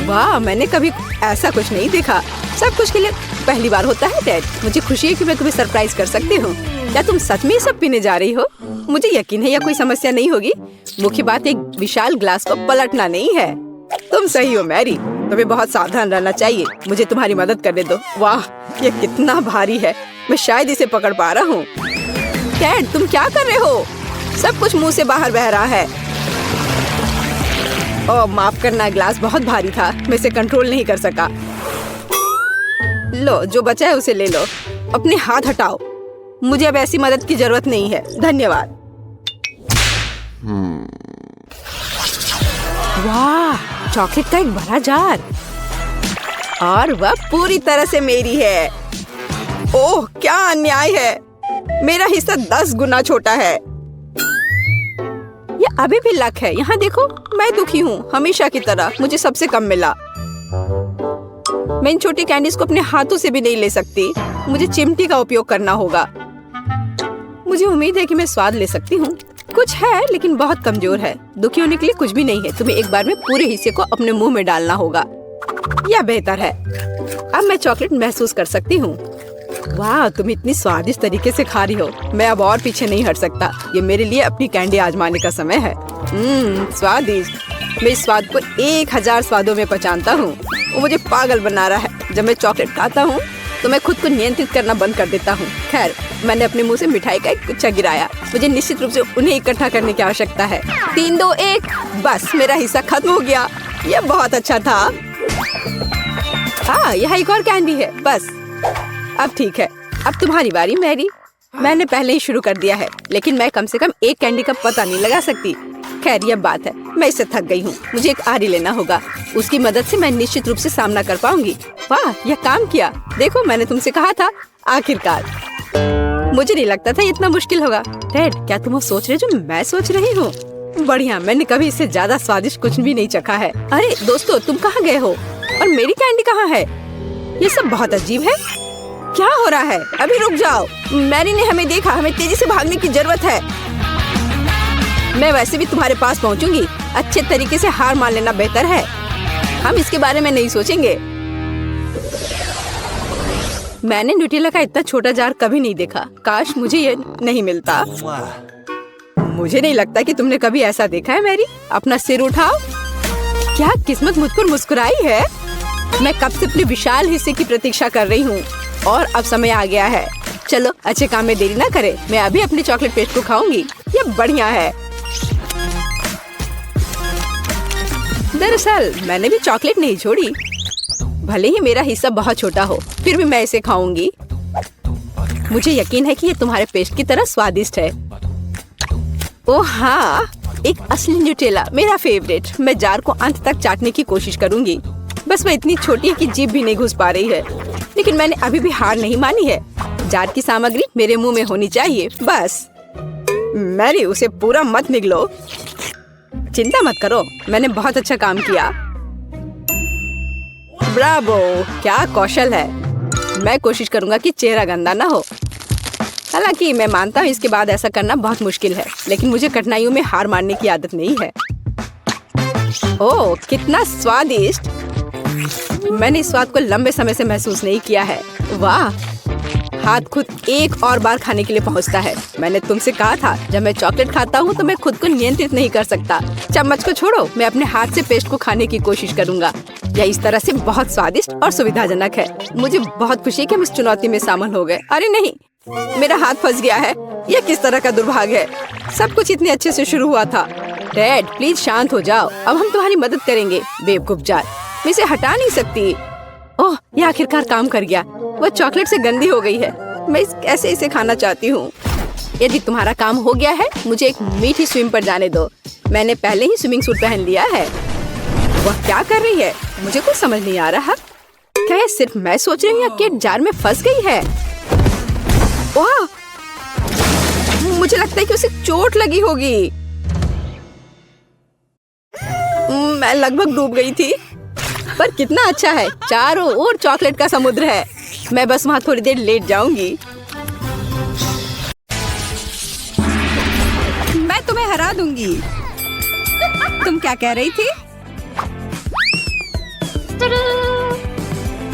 वाह, मैंने कभी ऐसा कुछ नहीं देखा। सब कुछ के लिए पहली बार होता है टेड। मुझे खुशी है कि मैं तुम्हें सरप्राइज कर सकती हूँ। क्या तुम सच में ये सब पीने जा रही हो? मुझे यकीन है यह कोई समस्या नहीं होगी। मुख्य बात एक विशाल ग्लास को पलटना नहीं है। तुम सही हो मैरी, तुम्हें बहुत सावधान रहना चाहिए। मुझे तुम्हारी मदद करने दो। वाह, यह कितना भारी है। मैं शायद इसे पकड़ पा रहा हूँ। टेड, तुम क्या कर रहे हो? सब कुछ मुंह से बाहर बह रहा है। ओह, माफ करना, ग्लास बहुत भारी था। मैं इसे कंट्रोल नहीं कर सका। लो, जो बचा है उसे ले लो। अपने हाथ हटाओ। मुझे अब ऐसी मदद की जरूरत नहीं है। धन्यवाद। वाह, चॉकलेट का एक बड़ा जार। और वह पूरी तरह से मेरी है। ओह, क्या अन्याय है। मेरा हिस्सा 10 गुना छोटा है। ये अभी भी लक है। यहाँ देखो, मैं दुखी हूँ। हमेशा की तरह मुझे सबसे कम मिला। मैं इन छोटी कैंडीज को अपने हाथों से भी नहीं ले सकती। मुझे चिमटी का उपयोग करना होगा। मुझे उम्मीद है कि मैं स्वाद ले सकती हूँ। कुछ है, लेकिन बहुत कमजोर है। दुखी होने के लिए कुछ भी नहीं है। तुम्हें एक बार में पूरे हिस्से को अपने मुंह में डालना होगा। यह बेहतर है। अब मैं चॉकलेट महसूस कर सकती हूँ। वाह, तुम इतनी स्वादिष्ट तरीके से खा रही हो। मैं अब और पीछे नहीं हट सकता। ये मेरे लिए अपनी कैंडी आजमाने का समय है। स्वादिष्ट। मैं इस स्वाद को 1000 स्वादों में पहचानता हूँ। वो मुझे पागल बना रहा है। जब मैं चॉकलेट खाता हूँ तो मैं खुद को नियंत्रित करना बंद कर देता हूँ। खैर, मैंने अपने मुंह से मिठाई का एक गुच्छा गिराया। मुझे निश्चित रूप से उन्हें इकट्ठा करने की आवश्यकता है। 3, 2, 1। बस, मेरा हिस्सा खत्म हो गया। यह बहुत अच्छा था। हाँ, यहाँ एक और कैंडी है। बस, अब ठीक है। अब तुम्हारी बारी मैरी। मैंने पहले ही शुरू कर दिया है, लेकिन मैं कम से कम एक कैंडी का पता नहीं लगा सकती। खैर, यह बात है। मैं इससे थक गई हूँ। मुझे एक आरी लेना होगा। उसकी मदद से मैं निश्चित रूप से सामना कर पाऊंगी। वाह, यह काम किया। देखो, मैंने तुमसे कहा था। आखिरकार। मुझे नहीं लगता था इतना मुश्किल होगा। टेड, क्या तुम वो सोच रहे जो मैं सोच रही हूँ? बढ़िया, मैंने कभी इससे ज्यादा स्वादिष्ट कुछ भी नहीं चखा है। अरे दोस्तों, तुम कहाँ गए हो? और मेरी कैंडी कहाँ है? ये सब बहुत अजीब है। क्या हो रहा है? अभी रुक जाओ। मैरी ने हमें देखा। हमें तेजी से भागने की जरूरत है। मैं वैसे भी तुम्हारे पास पहुंचूंगी। अच्छे तरीके से हार मान लेना बेहतर है। हम इसके बारे में नहीं सोचेंगे। मैंने न्यूटेला का इतना छोटा जार कभी नहीं देखा। काश मुझे ये नहीं मिलता। मुझे नहीं लगता कि तुमने कभी ऐसा देखा है मैरी। अपना सिर उठाओ। क्या किस्मत मुझ पर मुस्कुराई है। मैं कब से अपने विशाल हिस्से की प्रतीक्षा कर रही हूँ और अब समय आ गया है। चलो अच्छे काम में देरी ना करें। मैं अभी अपने चॉकलेट पेस्ट को खाऊंगी। ये बढ़िया है। दरअसल मैंने भी चॉकलेट नहीं छोड़ी। भले ही मेरा हिस्सा बहुत छोटा हो, फिर भी मैं इसे खाऊंगी। मुझे यकीन है कि ये तुम्हारे पेस्ट की तरह स्वादिष्ट है। ओह हाँ, एक असली न्यूटेला, मेरा फेवरेट। मैं जार को अंत तक चाटने की कोशिश करूंगी। बस वह इतनी छोटी है कि जीभ भी नहीं घुस पा रही है। लेकिन मैंने अभी भी हार नहीं मानी है। जार की सामग्री मेरे मुंह में होनी चाहिए बस। मैरी, उसे पूरा मत निगलो। चिंता मत करो, मैंने बहुत अच्छा काम किया। ब्रावो, क्या कौशल है। मैं कोशिश करूंगा कि चेहरा गंदा ना हो। हालांकि मैं मानता हूँ इसके बाद ऐसा करना बहुत मुश्किल है, लेकिन मुझे कठिनाइयों में हार मानने की आदत नहीं है। ओह, कितना स्वादिष्ट। मैंने इस स्वाद को लंबे समय से महसूस नहीं किया है। वाह, हाथ खुद एक और बार खाने के लिए पहुंचता है। मैंने तुमसे कहा था, जब मैं चॉकलेट खाता हूँ तो मैं खुद को नियंत्रित नहीं कर सकता। चम्मच को छोड़ो, मैं अपने हाथ से पेस्ट को खाने की कोशिश करूंगा। यह इस तरह से बहुत स्वादिष्ट और सुविधाजनक है। मुझे बहुत खुशी है कि हम इस चुनौती में शामिल हो गए। अरे नहीं, मेरा हाथ फंस गया है। यह किस तरह का दुर्भाग्य है। सब कुछ इतने अच्छे से शुरू हुआ था। डैड, प्लीज शांत हो जाओ। अब हम तुम्हारी मदद करेंगे। बेवकूफ जार, मैं इसे हटा नहीं सकती। ओह, यह आखिरकार काम कर गया। वह चॉकलेट से गंदी हो गई है। मैं कैसे इसे खाना चाहती हूँ। यदि तुम्हारा काम हो गया है, मुझे एक मीठी स्विम पर जाने दो। मैंने पहले ही स्विमिंग सूट पहन लिया है। वह क्या कर रही है, मुझे कुछ समझ नहीं आ रहा। क्या ये सिर्फ मैं सोच रही हूँ या केट जार में फंस गई है? वाह, मुझे लगता है कि उसे चोट लगी होगी। मैं लगभग डूब गई थी। पर कितना अच्छा है, चारों ओर चॉकलेट का समुद्र है। मैं बस वहाँ थोड़ी देर लेट जाऊंगी। मैं तुम्हें हरा दूंगी। तुम क्या कह रही थी?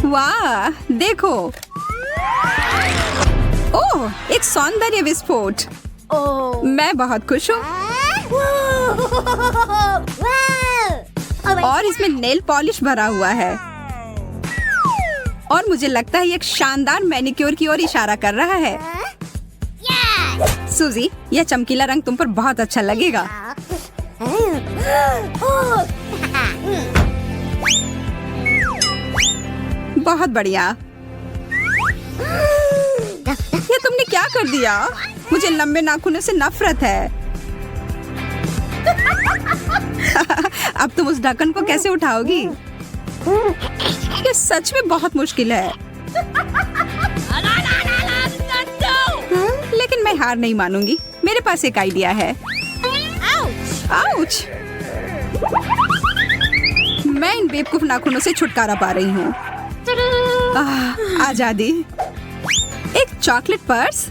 वाह, देखो। ओह, एक सौंदर्य विस्फोट। मैं बहुत खुश हूँ। और इसमें नेल पॉलिश भरा हुआ है। और मुझे लगता है ये एक शानदार मैनिक्योर की ओर इशारा कर रहा है। सूजी, यह चमकीला रंग तुम पर बहुत अच्छा लगेगा। बहुत बढ़िया। ये तुमने क्या कर दिया? मुझे लंबे नाखूनों से नफरत है। अब तुम उस ढक्कन को कैसे उठाओगी? ये सच में बहुत मुश्किल है। लेकिन मैं हार नहीं मानूंगी। मेरे पास एक आइडिया है। आउच! मैं इन बेवकूफ नाखूनों से छुटकारा पा रही हूँ। आजादी। एक चॉकलेट पर्स।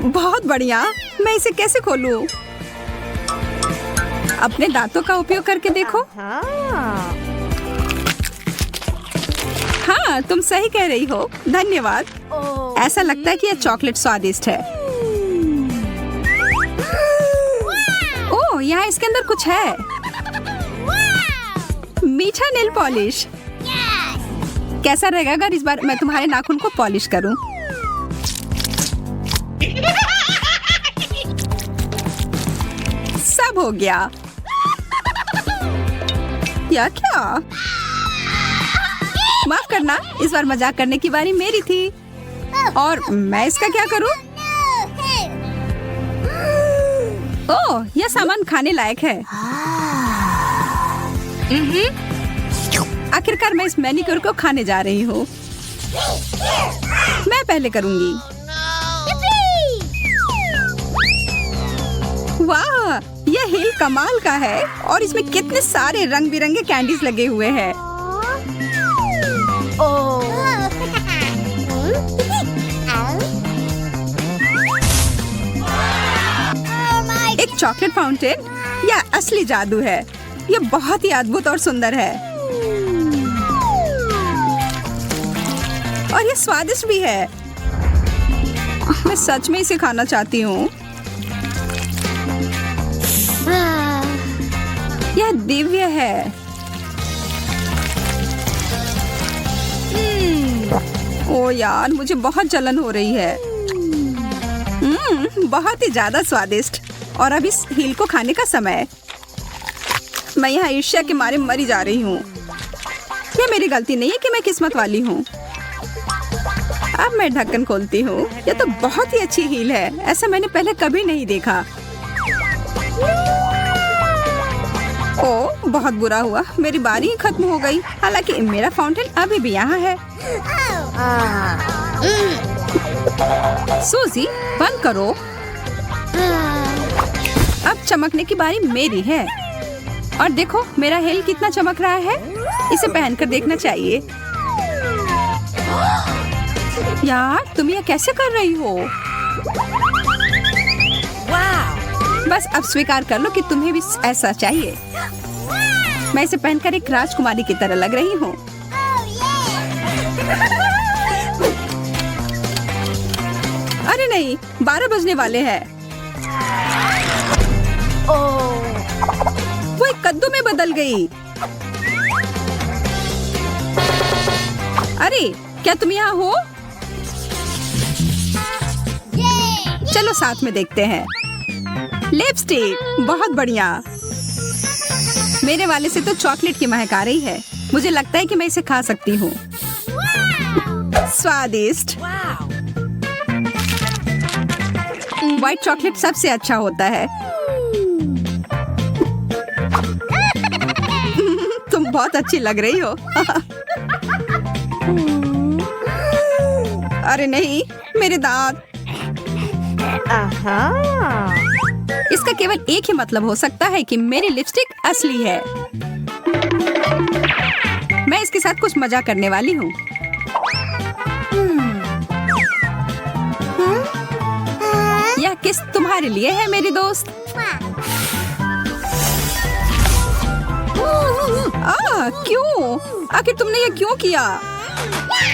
बहुत बढ़िया। मैं इसे कैसे खोलूं? अपने दांतों का उपयोग करके देखो। हाँ, तुम सही कह रही हो। धन्यवाद। ऐसा लगता है कि यह चॉकलेट स्वादिष्ट है। ओह, यहाँ इसके अंदर कुछ है। मीठा नेल पॉलिश। कैसा रहेगा अगर इस बार मैं तुम्हारे नाखून को पॉलिश करूं? सब हो गया। क्या? माफ करना, इस बार मजाक करने की बारी मेरी थी। और मैं इसका क्या करूं? ओह, यह सामान खाने लायक है। आखिरकार मैं इस मैनिक्योर को खाने जा रही हूँ। मैं पहले करूंगी। वाह, यह हिल कमाल का है और इसमें कितने सारे रंग बिरंगे कैंडीज लगे हुए हैं। एक चॉकलेट फाउंटेन, यह असली जादू है। यह बहुत ही अद्भुत और सुंदर है। और यह स्वादिष्ट भी है। मैं सच में इसे खाना चाहती हूँ। यह दिव्य है। ओ यार, मुझे बहुत जलन हो रही है। बहुत ही ज्यादा स्वादिष्ट। और अब इस हील को खाने का समय है। मैं यहाँ ईर्ष्या के मारे मरी जा रही हूँ। यह मेरी गलती नहीं है कि मैं किस्मत वाली हूँ। अब मैं ढक्कन खोलती हूँ। यह तो बहुत ही अच्छी हील है। ऐसा मैंने पहले कभी नहीं देखा। ओ, बहुत बुरा हुआ। मेरी बारी ही खत्म हो गई। हालांकि मेरा फाउंटेन अभी भी यहाँ है। सूजी, बंद करो। अब चमकने की बारी मेरी है। और देखो मेरा हील कितना चमक रहा है। इसे पहनकर देखना चाहिए। यार, तुम यह कैसे कर रही हो? बस अब स्वीकार कर लो कि तुम्हें भी ऐसा चाहिए। मैं इसे पहनकर एक राजकुमारी की तरह लग रही हूँ। अरे नहीं, 12 बजने वाले हैं। वो एक कद्दू में बदल गई। अरे, क्या तुम यहाँ हो? चलो साथ में देखते हैं। लिपस्टिक, बहुत बढ़िया। मेरे वाले से तो चॉकलेट की महक आ रही है। मुझे लगता है कि मैं इसे खा सकती हूँ। स्वादिष्ट। व्हाइट चॉकलेट सबसे अच्छा होता है। तुम बहुत अच्छी लग रही हो। अरे नहीं, मेरे दांत। इसका केवल एक ही मतलब हो सकता है कि मेरी लिपस्टिक असली है। मैं इसके साथ कुछ मजा करने वाली हूँ। यह किस तुम्हारे लिए है मेरी दोस्त। क्यों? आखिर तुमने यह क्यों किया?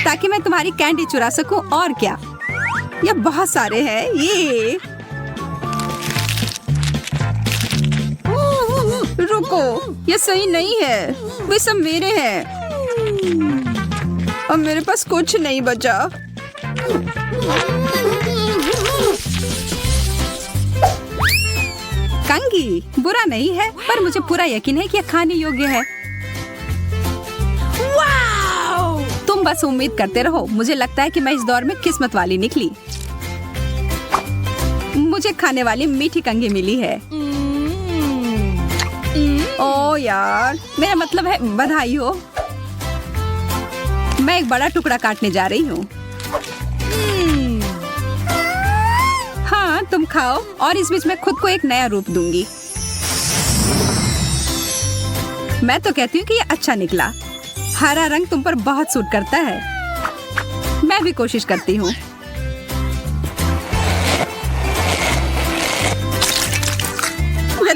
ताकि मैं तुम्हारी कैंडी चुरा सकूं, और क्या। यह बहुत सारे हैं। ये रुको, यह सही नहीं है। वे सब मेरे हैं। अब मेरे पास कुछ नहीं बचा। कंगी बुरा नहीं है, पर मुझे पूरा यकीन है कि यह खाने योग्य है। तुम बस उम्मीद करते रहो। मुझे लगता है कि मैं इस दौर में किस्मत वाली निकली। मुझे खाने वाली मीठी कंगी मिली है। ओ यार, मेरा मतलब है बधाई हो। मैं एक बड़ा टुकड़ा काटने जा रही हूँ। हाँ, तुम खाओ और इस बीच मैं खुद को एक नया रूप दूंगी। मैं तो कहती हूँ कि ये अच्छा निकला। हरा रंग तुम पर बहुत सूट करता है। मैं भी कोशिश करती हूँ।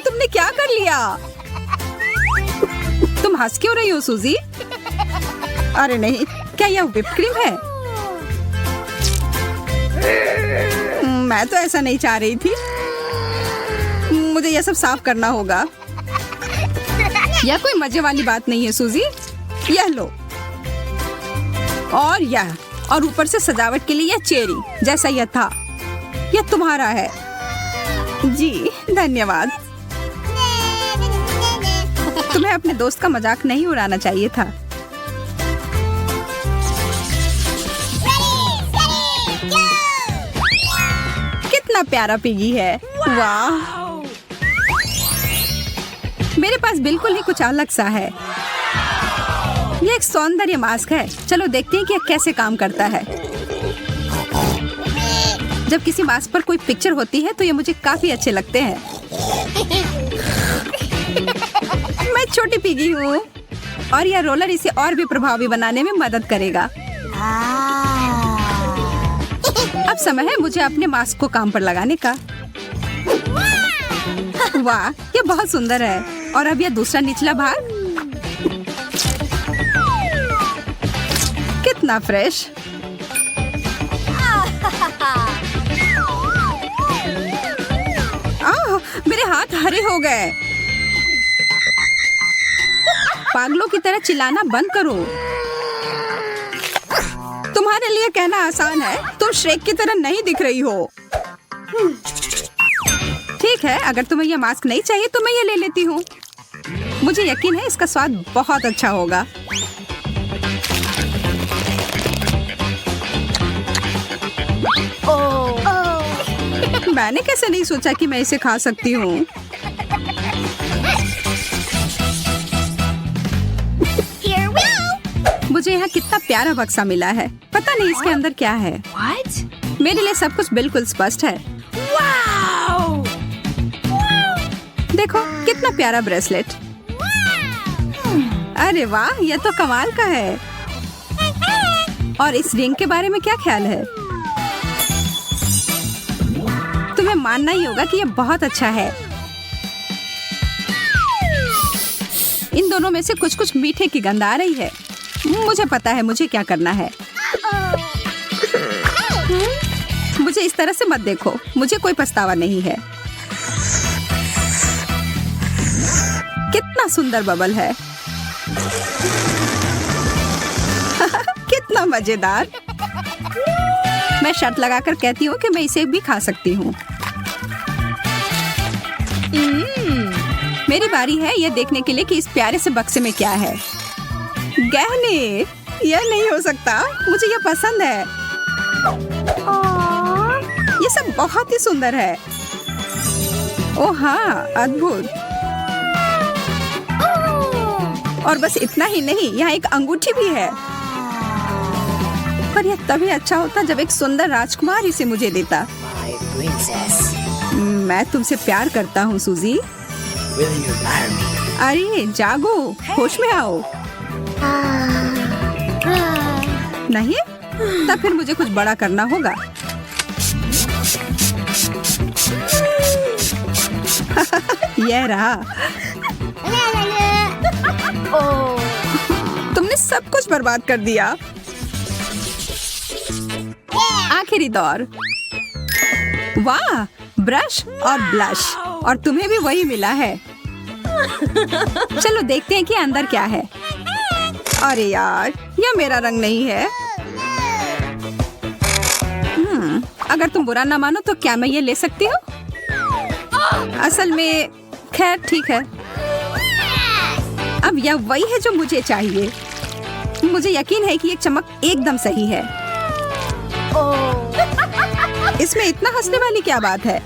तुमने क्या कर लिया? तुम हंस क्यों रही हो सूजी? अरे नहीं, क्या यह व्हिप क्रीम है? मैं तो ऐसा नहीं चाह रही थी। मुझे यह सब साफ करना होगा। यह कोई मजे वाली बात नहीं है सूजी। यह लो, और यह, और ऊपर से सजावट के लिए यह चेरी जैसा यह था। यह तुम्हारा है। जी धन्यवाद। तुम्हें अपने दोस्त का मजाक नहीं उड़ाना चाहिए था। कितना प्यारा पिगी है। वाह, मेरे पास बिल्कुल ही कुछ अलग सा है। यह एक सौंदर्य मास्क है। चलो देखते हैं कि यह कैसे काम करता है। जब किसी मास्क पर कोई पिक्चर होती है तो ये मुझे काफी अच्छे लगते हैं। मैं छोटी पिगी हूँ और यह रोलर इसे और भी प्रभावी बनाने में मदद करेगा। अब समय है मुझे अपने मास्क को काम पर लगाने का। वाह, यह बहुत सुंदर है। और अब यह दूसरा निचला भाग कितना फ्रेश। मेरे हाथ हरे हो गए। पागलों की तरह चिल्लाना बंद करो। तुम्हारे लिए कहना आसान है, तुम श्रेक की तरह नहीं दिख रही हो। ठीक है, अगर तुम्हें यह मास्क नहीं चाहिए तो मैं ये ले लेती हूँ। मुझे यकीन है इसका स्वाद बहुत अच्छा होगा। मैंने कैसे नहीं सोचा कि मैं इसे खा सकती हूँ। मुझे यहाँ कितना प्यारा बक्सा मिला है। पता नहीं इसके अंदर क्या है। What? मेरे लिए सब कुछ बिल्कुल स्पष्ट है। wow! देखो कितना प्यारा ब्रेसलेट। अरे वाह, यह तो कमाल का है। और इस रिंग के बारे में क्या ख्याल है? तुम्हें मानना ही होगा कि यह बहुत अच्छा है। इन दोनों में से कुछ कुछ मीठे की गंध आ रही है। मुझे पता है मुझे क्या करना है। मुझे इस तरह से मत देखो, मुझे कोई पछतावा नहीं है। कितना सुंदर बबल है। कितना मजेदार। मैं शर्त लगाकर कहती हूँ कि मैं इसे भी खा सकती हूँ। मेरी बारी है यह देखने के लिए कि इस प्यारे से बक्से में क्या है। गहने, यह नहीं हो सकता। मुझे यह पसंद है। ये सब बहुत ही सुंदर है। ओह हाँ, अद्भुत। और बस इतना ही नहीं, यहाँ एक अंगूठी भी है। पर यह तभी अच्छा होता जब एक सुंदर राजकुमार इसे मुझे देता। मैं तुमसे प्यार करता हूँ सूजी। अरे जागो, होश में आओ। नहीं? तब फिर मुझे कुछ बड़ा करना होगा। यह रहा। तुमने सब कुछ बर्बाद कर दिया। आखिरी दौर। वाह, ब्रश और ब्लश, और तुम्हें भी वही मिला है। चलो देखते हैं कि अंदर क्या है। अरे यार, यह मेरा रंग नहीं है। अगर तुम बुरा ना मानो तो क्या मैं ये ले सकती हूँ? असल में खैर ठीक है। अब यह वही है जो मुझे चाहिए। मुझे यकीन है कि ये चमक एकदम सही है। इसमें इतना हंसने वाली क्या बात है?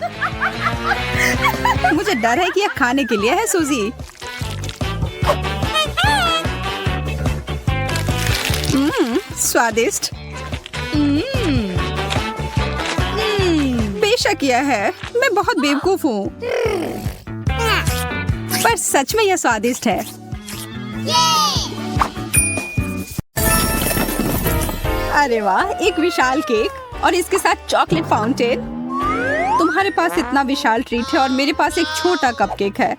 मुझे डर है कि यह खाने के लिए है सूजी। स्वादिष्ट। बेशक यह है। मैं बहुत बेवकूफ हूँ, पर सच में यह स्वादिष्ट है। अरे वाह, एक विशाल केक और इसके साथ चॉकलेट फाउंटेन। तुम्हारे पास इतना विशाल ट्रीट है और मेरे पास एक छोटा कपकेक है।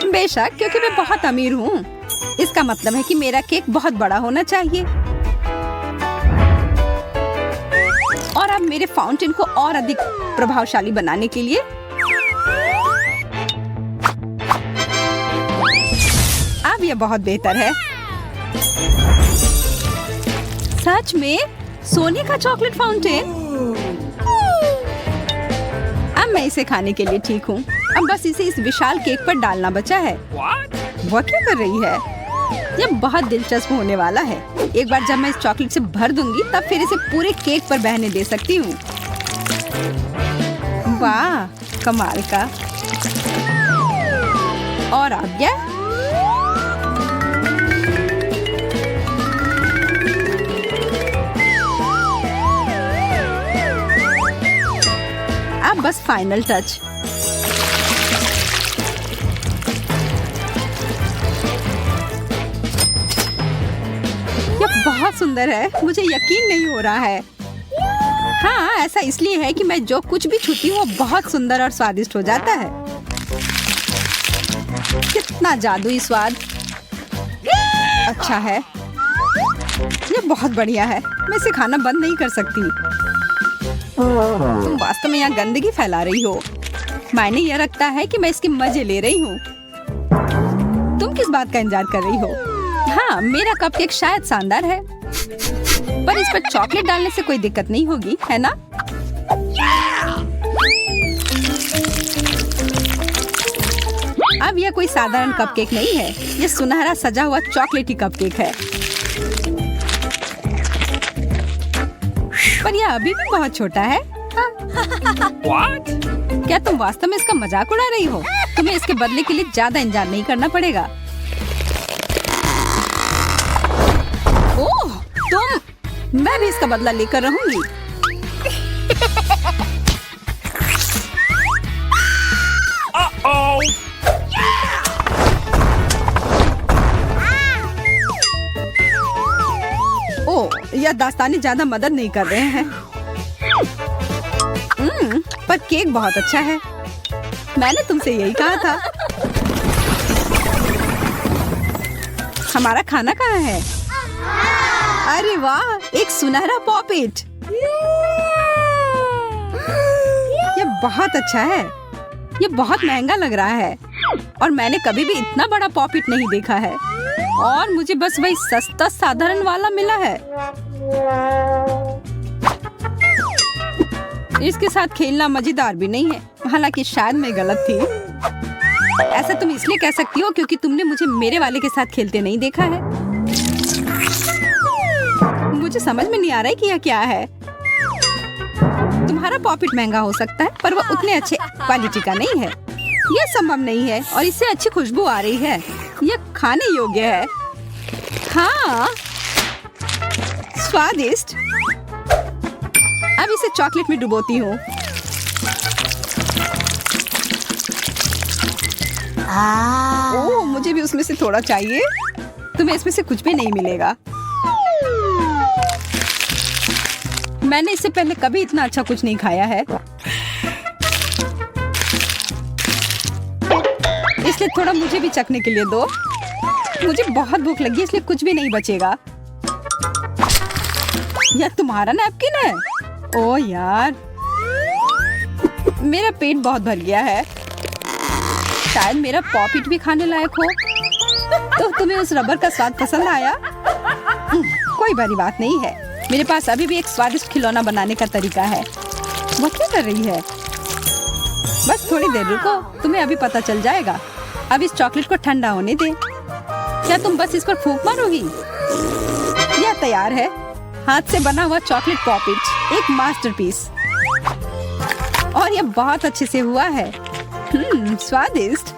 बेशक, क्योंकि मैं बहुत अमीर हूँ। इसका मतलब है कि मेरा केक बहुत बड़ा होना चाहिए। और अब मेरे फाउंटेन को और अधिक प्रभावशाली बनाने के लिए अब यह बहुत बेहतर है। सच में सोने का चॉकलेट फाउंटेन। अब मैं इसे खाने के लिए ठीक हूँ। अब बस इसे इस विशाल केक पर डालना बचा है। वह क्या कर रही है? यह बहुत दिलचस्प होने वाला है। एक बार जब मैं इस चॉकलेट से भर दूंगी तब फिर इसे पूरे केक पर बहने दे सकती हूँ। वाह, कमाल का। और अब क्या? अब बस फाइनल टच। यह बहुत सुंदर है। मुझे यकीन नहीं हो रहा है। हाँ, ऐसा इसलिए है कि मैं जो कुछ भी छूती हूँ वो बहुत सुंदर और स्वादिष्ट हो जाता है। कितना जादुई स्वाद। अच्छा है। यह बहुत बढ़िया है। मैं इसे खाना बंद नहीं कर सकती। तुम वास्तव में यहाँ गंदगी फैला रही हो। मायने यह रखता है कि मैं इसके मजे ले रही हूँ। तुम किस बात का इंतजार कर रही हो? हाँ, मेरा कपकेक शायद शानदार है, पर इस पर चॉकलेट डालने से कोई दिक्कत नहीं होगी, है ना? अब यह कोई साधारण कपकेक नहीं है, यह सुनहरा सजा हुआ चॉकलेटी कपकेक है। पर यह अभी भी बहुत छोटा है। What? क्या तुम वास्तव में इसका मजाक उड़ा रही हो? तुम्हें इसके बदले के लिए ज्यादा इंतजार नहीं करना पड़ेगा। ओह, मैं भी इसका बदला लेकर रहूंगी। Oh! ओह, यह दास्ताने ज्यादा मदद नहीं कर रहे हैं। पर केक बहुत अच्छा है। मैंने तुमसे यही कहा था। हमारा खाना कहाँ है? अरे वाह, एक सुनहरा पॉपिट। यह बहुत अच्छा है। यह बहुत महंगा लग रहा है और मैंने कभी भी इतना बड़ा पॉपिट नहीं देखा है। और मुझे बस वही सस्ता साधारण वाला मिला है। इसके साथ खेलना मजेदार भी नहीं है, हालांकि शायद मैं गलत थी। ऐसा तुम इसलिए कह सकती हो क्योंकि तुमने मुझे मेरे वाले के साथ खेलते नहीं देखा है। मुझे समझ में नहीं आ रहा है कि यह क्या है। तुम्हारा पॉपिट महंगा हो सकता है, पर वह उतने अच्छे क्वालिटी का नहीं है। यह संभव नहीं है और इससे अच्छी खुशबू आ रही है। यह खाने योग्य है। हाँ, स्वादिष्ट। अब इसे चॉकलेट में डुबोती हूँ। ओह, मुझे भी उसमें से थोड़ा चाहिए। तुम्हें इसमें से कुछ भी नहीं मिलेगा। मैंने इससे पहले कभी इतना अच्छा कुछ नहीं खाया है, इसलिए थोड़ा मुझे भी चखने के लिए दो। मुझे बहुत भूख लगी, इसलिए कुछ भी नहीं बचेगा। यह तुम्हारा नैपकिन है? ओह यार, मेरा पेट बहुत भर गया है। शायद मेरा पॉपिट भी खाने लायक हो। तो तुम्हें उस रबर का स्वाद पसंद आया? कोई बड़ी बात नहीं है, मेरे पास अभी भी एक स्वादिष्ट खिलौना बनाने का तरीका है। वो क्या कर रही है? बस थोड़ी देर रुको, तुम्हें अभी पता चल जाएगा। अब इस चॉकलेट को ठंडा होने दे। क्या तुम बस इस पर फूंक मारोगी? यह तैयार है। हाथ से बना हुआ चॉकलेट पॉपिट, एक मास्टरपीस। और यह बहुत अच्छे से हुआ है। स्वादिष्ट।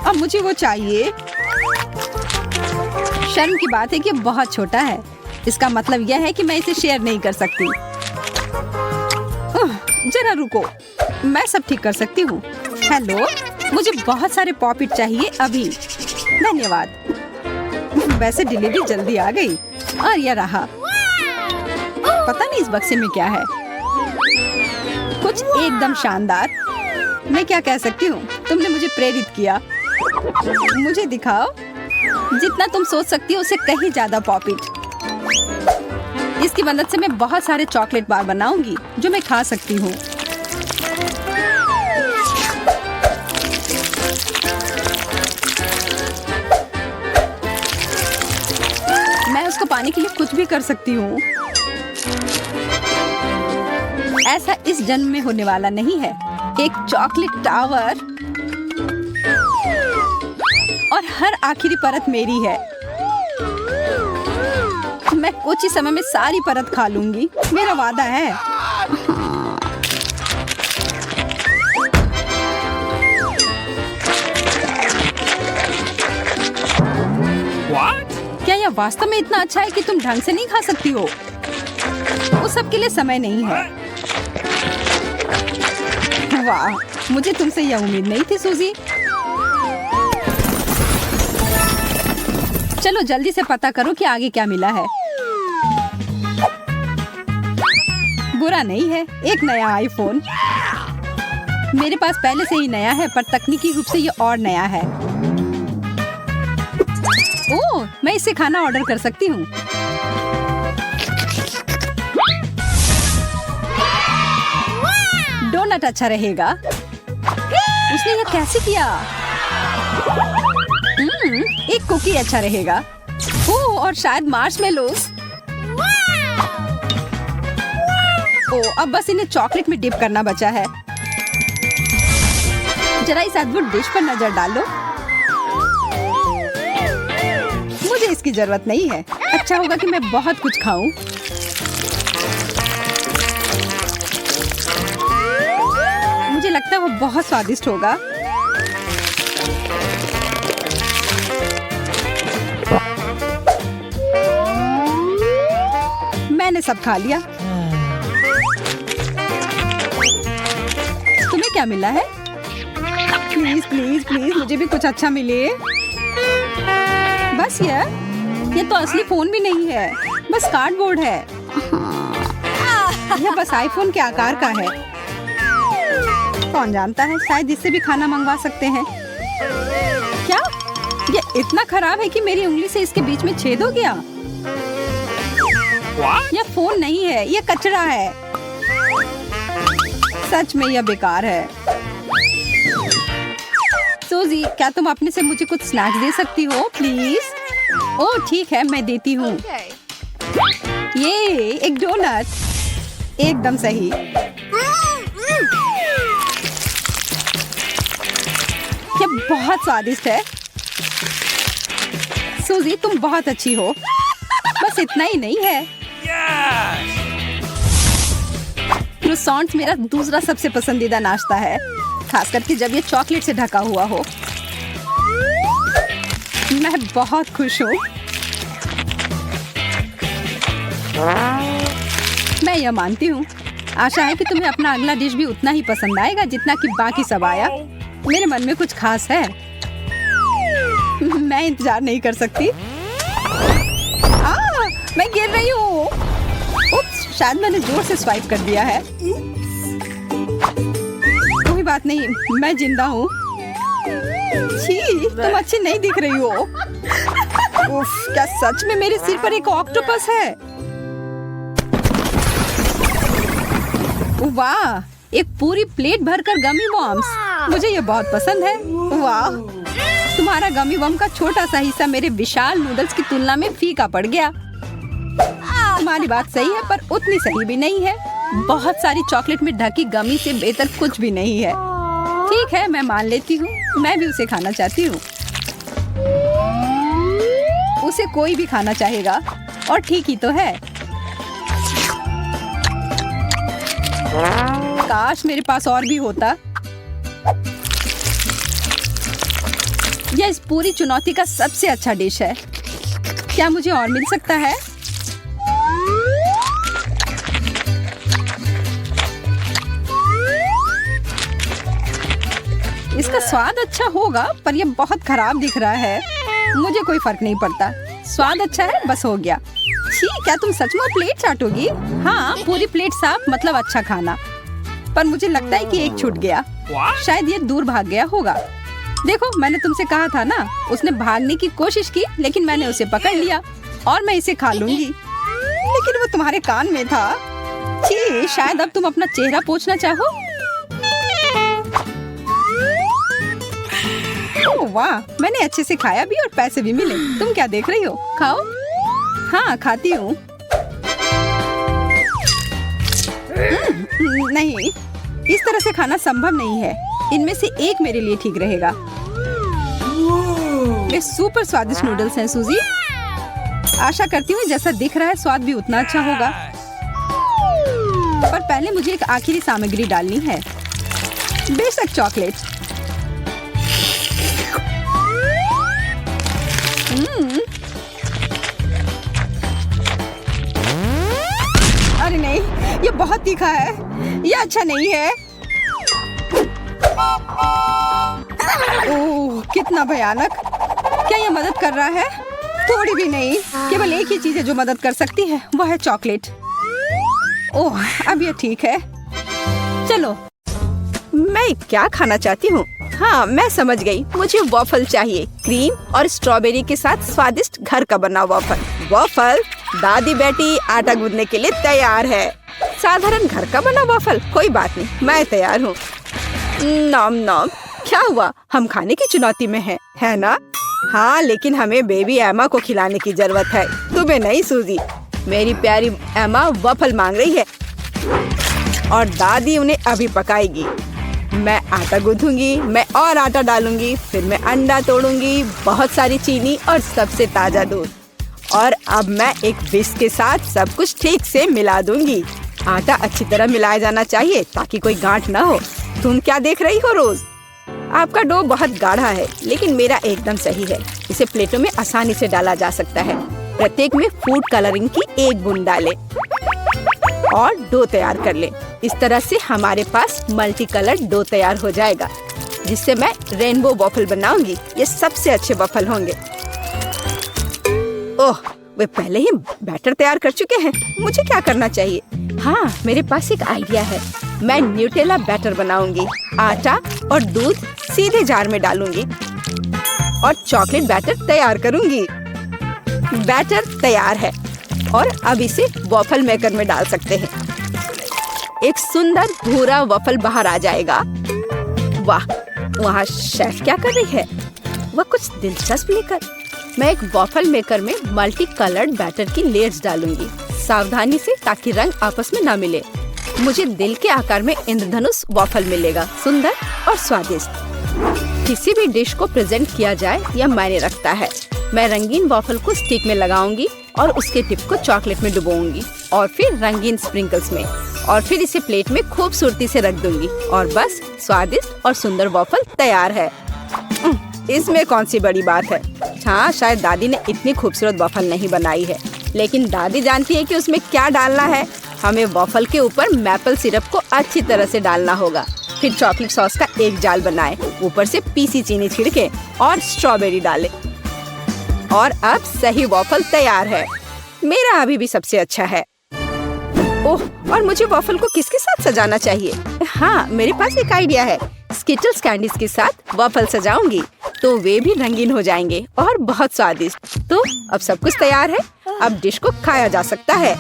अब मुझे वो चाहिए। शर्म की बात है कि बहुत छोटा है। इसका मतलब यह है कि मैं इसे शेयर नहीं कर सकती। जरा रुको, मैं सब ठीक कर सकती हूँ। हेलो, मुझे बहुत सारे पॉपिट चाहिए अभी। धन्यवाद। वैसे डिलीवरी जल्दी आ गई। और यह रहा। पता नहीं इस बक्से में क्या है। कुछ एकदम शानदार। मैं क्या कह सकती हूँ, तुमने मुझे प्रेरित किया। मुझे दिखाओ। जितना तुम सोच सकती हो उससे कहीं ज्यादा पॉपिट। इसकी मदद से मैं बहुत सारे चॉकलेट बार बनाऊंगी जो मैं खा सकती हूँ। मैं उसको पाने के लिए कुछ भी कर सकती हूँ। ऐसा इस जन्म में होने वाला नहीं है। एक चॉकलेट टावर और हर आखिरी परत मेरी है। मैं कुछ ही समय में सारी परत खा लूंगी, मेरा वादा है। What? क्या यह वास्तव में इतना अच्छा है कि तुम ढंग से नहीं खा सकती हो? उस सब के लिए समय नहीं है। वाह, मुझे तुमसे यह उम्मीद नहीं थी सूजी। चलो जल्दी से पता करो कि आगे क्या मिला है। बुरा नहीं है, एक नया आईफोन। मेरे पास पहले से ही नया है, पर तकनीकी रूप से ये और नया है। ओह, मैं इससे खाना ऑर्डर कर सकती हूँ। डोनट अच्छा रहेगा। उसने यह कैसे किया? एक कुकी अच्छा रहेगा। ओह, और शायद मार्शमेलोस। ओह, अब बस इन्हें चॉकलेट में डिप करना बचा है। जरा इस अद्भुत डिश पर नजर डालो। मुझे इसकी जरूरत नहीं है। अच्छा होगा कि मैं बहुत कुछ खाऊं। मुझे लगता है वो बहुत स्वादिष्ट होगा। मैंने सब खा लिया। तुम्हें क्या मिला है? प्लीज प्लीज प्लीज मुझे भी कुछ अच्छा मिले। बस ये तो असली फोन भी नहीं है, बस कार्डबोर्ड है। यह बस आईफोन के आकार का है। कौन जानता है, शायद इससे भी खाना मंगवा सकते हैं। क्या ये इतना खराब है कि मेरी उंगली से इसके बीच में छेद हो गया? What? यह फोन नहीं है, यह कचरा है। सच में यह बेकार है। सूजी, क्या तुम अपने से मुझे कुछ स्नैक्स दे सकती हो प्लीज? ओह ठीक है, मैं देती हूँ। ये एक डोनट। एकदम सही। ये बहुत स्वादिष्ट है। सूजी, तुम बहुत अच्छी हो। बस इतना ही नहीं है। Yes! क्रोसॉन्ट्स मेरा दूसरा सबसे पसंदीदा नाश्ता है, खास करके जब ये चॉकलेट से ढका हुआ हो। मैं बहुत खुश हूँ। मैं यह मानती हूँ। आशा है कि तुम्हें अपना अगला डिश भी उतना ही पसंद आएगा जितना कि बाकी सब आया। मेरे मन में कुछ खास है। मैं इंतजार नहीं कर सकती। मैं गिर रही हूँ। उप्स, शायद मैंने जोर से स्वाइप कर दिया है। कोई बात नहीं, मैं जिंदा हूँ। छी, तुम अच्छी नहीं दिख रही हो। उफ, क्या सच में मेरे सिर पर एक ऑक्टोपस है? वाह, एक पूरी प्लेट भरकर गमी वॉर्म्स। मुझे ये बहुत पसंद है। वाह, तुम्हारा गमी वॉर्म का छोटा सा हिस्सा मेरे विशाल नूडल्स की तुलना में फीका पड़ गया। तुम्हारी बात सही है, पर उतनी सही भी नहीं है। बहुत सारी चॉकलेट में ढकी गमी से बेहतर कुछ भी नहीं है। ठीक है, मैं मान लेती हूँ। मैं भी उसे खाना चाहती हूँ। उसे कोई भी खाना चाहेगा, और ठीक ही तो है। काश मेरे पास और भी होता। यह इस पूरी चुनौती का सबसे अच्छा डिश है। क्या मुझे और मिल सकता है? इसका स्वाद अच्छा होगा, पर यह बहुत खराब दिख रहा है। मुझे कोई फर्क नहीं पड़ता। स्वाद अच्छा है, बस हो गया। छी, क्या तुम सच में प्लेट चाटोगी? हाँ, पूरी प्लेट साफ मतलब अच्छा खाना। पर मुझे लगता है कि एक छूट गया। What? शायद ये दूर भाग गया होगा। देखो, मैंने तुमसे कहा था ना, उसने भागने की कोशिश की, लेकिन मैंने उसे पकड़ लिया और मैं इसे खा लूंगी। लेकिन वो तुम्हारे कान में था। छी, शायद अब तुम अपना चेहरा पोंछना चाहो। ओह वाह, मैंने अच्छे से खाया भी और पैसे भी मिले। तुम क्या देख रही हो? खाओ। हाँ, खाती हूँ। नहीं, इस तरह से खाना संभव नहीं है। इनमें से एक मेरे लिए ठीक रहेगा। ये सुपर स्वादिष्ट नूडल्स हैं सूजी। आशा करती हूँ जैसा दिख रहा है स्वाद भी उतना अच्छा होगा। पर पहले मुझे एक आखिरी सामग्री डालनी है। बेशक चॉकलेट। अरे नहीं, ये बहुत तीखा है। ये अच्छा नहीं है। ओह, कितना भयानक। क्या ये मदद कर रहा है? थोड़ी भी नहीं। केवल एक ही चीज है जो मदद कर सकती है, वो है चॉकलेट। ओह, अब ये ठीक है। चलो। मैं क्या खाना चाहती हूँ? हाँ, मैं समझ गई। मुझे वॉफल चाहिए, क्रीम और स्ट्रॉबेरी के साथ स्वादिष्ट घर का बना वॉफल। वॉफल, दादी बेटी आटा गूंदने के लिए तैयार है। साधारण घर का बना वॉफल, कोई बात नहीं, मैं तैयार हूँ। नॉम नॉम। क्या हुआ? हम खाने की चुनौती में हैं, है ना? हाँ, लेकिन हमें बेबी एमा को खिलाने की जरूरत है, तुम्हें नहीं सूजी। मेरी प्यारी एमा वफल मांग रही है और दादी उन्हें अभी पकाएगी। मैं आटा गूंथूंगी, मैं और आटा डालूंगी, फिर मैं अंडा तोड़ूंगी, बहुत सारी चीनी और सबसे ताजा दूध। और अब मैं एक विस्क के साथ सब कुछ ठीक से मिला दूंगी। आटा अच्छी तरह मिलाया जाना चाहिए ताकि कोई गांठ ना हो। तुम क्या देख रही हो रोज? आपका डो बहुत गाढ़ा है, लेकिन मेरा एकदम सही है। इसे प्लेटों में आसानी से डाला जा सकता है। प्रत्येक में फूड कलरिंग की एक बूंद डालें और डो तैयार कर लें। इस तरह से हमारे पास मल्टी कलर डो तैयार हो जाएगा, जिससे मैं रेनबो वॉफल बनाऊंगी। ये सबसे अच्छे वॉफल होंगे। ओह, वे पहले ही बैटर तैयार कर चुके हैं। मुझे क्या करना चाहिए? हाँ, मेरे पास एक आइडिया है। मैं न्यूटेला बैटर बनाऊंगी। आटा और दूध सीधे जार में डालूंगी और चॉकलेट बैटर तैयार करूंगी। बैटर तैयार है और अब इसे वॉफल मेकर में डाल सकते हैं। एक सुंदर भूरा वॉफल बाहर आ जाएगा। वाह, वहाँ शेफ क्या कर रही है? वह कुछ दिलचस्प लेकर। मैं एक वॉफल मेकर में मल्टी कलर्ड बैटर की लेयर्स डालूंगी, सावधानी से, ताकि रंग आपस में ना मिले। मुझे दिल के आकार में इंद्रधनुष वॉफल मिलेगा, सुंदर और स्वादिष्ट। किसी भी डिश को प्रेजेंट किया जाए यह मायने रखता है। मैं रंगीन वॉफल को स्टिक में लगाऊंगी और उसके टिप को चॉकलेट में डुबोऊंगी और फिर रंगीन स्प्रिंकल्स में, और फिर इसे प्लेट में खूबसूरती से रख दूंगी और बस स्वादिष्ट और सुंदर वॉफल तैयार है। इसमें कौन सी बड़ी बात है? हाँ, शायद दादी ने इतनी खूबसूरत वॉफल नहीं बनाई है, लेकिन दादी जानती है कि उसमें क्या डालना है। हमें वॉफल के ऊपर मैपल सिरप को अच्छी तरह से डालना होगा। फिर चॉकलेट सॉस का एक जाल बनाएं, ऊपर से पीसी चीनी छिड़के और स्ट्रॉबेरी डालें। और अब सही वॉफल तैयार है। मेरा अभी भी सबसे अच्छा है। ओह, और मुझे वॉफल को किसके साथ सजाना चाहिए? हाँ, मेरे पास एक आइडिया है। स्किटल्स कैंडीज के साथ वॉफल सजाऊंगी तो वे भी रंगीन हो जाएंगे और बहुत स्वादिष्ट। तो अब सब कुछ तैयार है। अब डिश को खाया जा सकता है।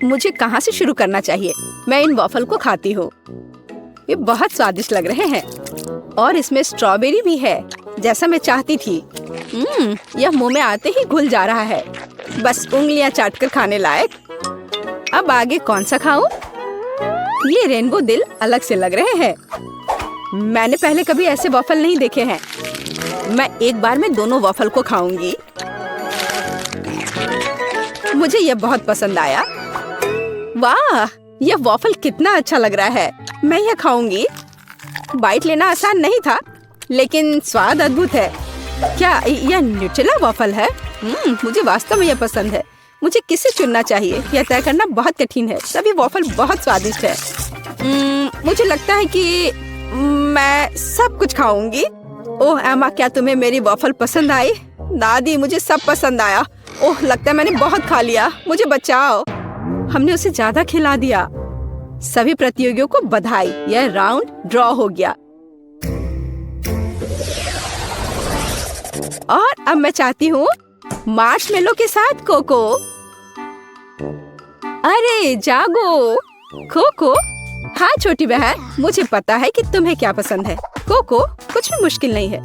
मुझे कहाँ से शुरू करना चाहिए? मैं इन वॉफल को खाती हूँ। ये बहुत स्वादिष्ट लग रहे हैं और इसमें स्ट्रॉबेरी भी है, जैसा मैं चाहती थी। यह मुंह में आते ही घुल जा रहा है, बस उंगलियां चाटकर खाने लायक। अब आगे कौन सा खाऊं? ये रेनबो दिल अलग से लग रहे हैं। मैंने पहले कभी ऐसे वॉफल नहीं देखे हैं। मैं एक बार में दोनों वॉफल को खाऊंगी। मुझे यह बहुत पसंद आया। वाह, यह वॉफल कितना अच्छा लग रहा है। मैं यह खाऊंगी। बाइट लेना आसान नहीं था, लेकिन स्वाद अद्भुत है। क्या यह न्यूटेला वॉफल है? मुझे वास्तव में यह पसंद है। मुझे किसे चुनना चाहिए, यह तय करना बहुत कठिन है। सभी वॉफल बहुत स्वादिष्ट है। मुझे लगता है कि मैं सब कुछ खाऊंगी। ओह एमा, क्या तुम्हें मेरी वॉफल पसंद आई? दादी, मुझे सब पसंद आया। ओह, लगता है मैंने बहुत खा लिया। मुझे बचाओ। हमने उसे ज्यादा खिला दिया। सभी प्रतियोगियों को बधाई। यह राउंड ड्रॉ हो गया। और अब मैं चाहती हूँ मार्शमेलो के साथ कोको। अरे जागो कोको। हाँ छोटी बहन, मुझे पता है कि तुम्हें क्या पसंद है। कोको कुछ भी मुश्किल नहीं है।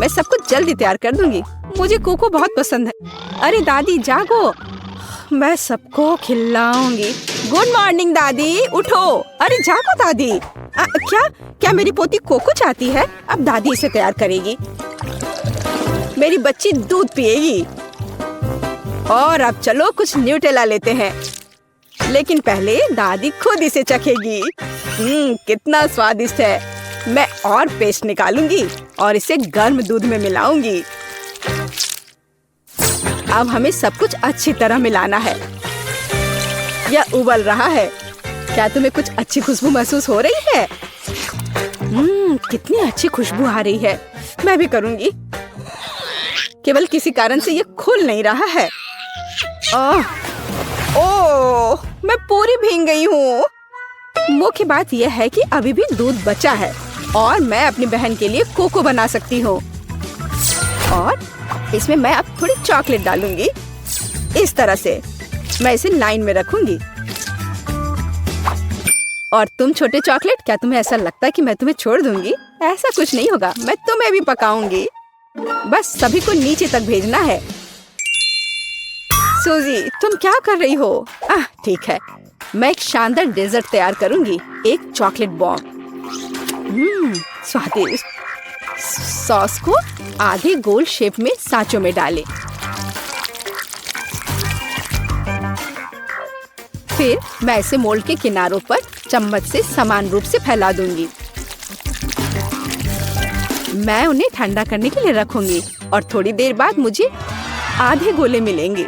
मैं सब कुछ जल्दी तैयार कर दूंगी। मुझे कोको बहुत पसंद है। अरे दादी जागो, मैं सबको खिलाऊंगी। गुड मॉर्निंग दादी, उठो। अरे जागो दादी। क्या मेरी पोती कोको चाहती है? अब दादी इसे तैयार करेगी। मेरी बच्ची दूध पिएगी। और अब चलो कुछ न्यूटेला लेते हैं, लेकिन पहले दादी खुद इसे चखेगी। कितना स्वादिष्ट है। मैं और पेस्ट निकालूंगी और इसे गर्म दूध में मिलाऊंगी। अब हमें सब कुछ अच्छी तरह मिलाना है। यह उबल रहा है। क्या तुम्हें कुछ अच्छी खुशबू महसूस हो रही है? कितनी अच्छी खुशबू आ रही है। मैं भी करूंगी। केवल किसी कारण से ये खुल नहीं रहा है। ओह, मैं पूरी भीग गई हूँ। मुख्य बात यह है कि अभी भी दूध बचा है और मैं अपनी बहन के लिए कोको बना सकती हूँ। और इसमें मैं अब थोड़ी चॉकलेट डालूंगी। इस तरह से मैं इसे लाइन में रखूंगी। और तुम छोटे चॉकलेट, क्या तुम्हें ऐसा लगता है कि मैं तुम्हें छोड़ दूंगी? ऐसा कुछ नहीं होगा, मैं तुम्हें भी पकाऊंगी। बस सभी को नीचे तक भेजना है। सूजी, तुम क्या कर रही हो? ठीक है, मैं एक शानदार डेजर्ट तैयार करूंगी, एक चॉकलेट बॉम्ब। स्वादिष्ट। सॉस को आधे गोल शेप में सांचों में डालें। फिर मैं इसे मोल्ड के किनारों पर चम्मच से समान रूप से फैला दूंगी। मैं उन्हें ठंडा करने के लिए रखूंगी और थोड़ी देर बाद मुझे आधे गोले मिलेंगे।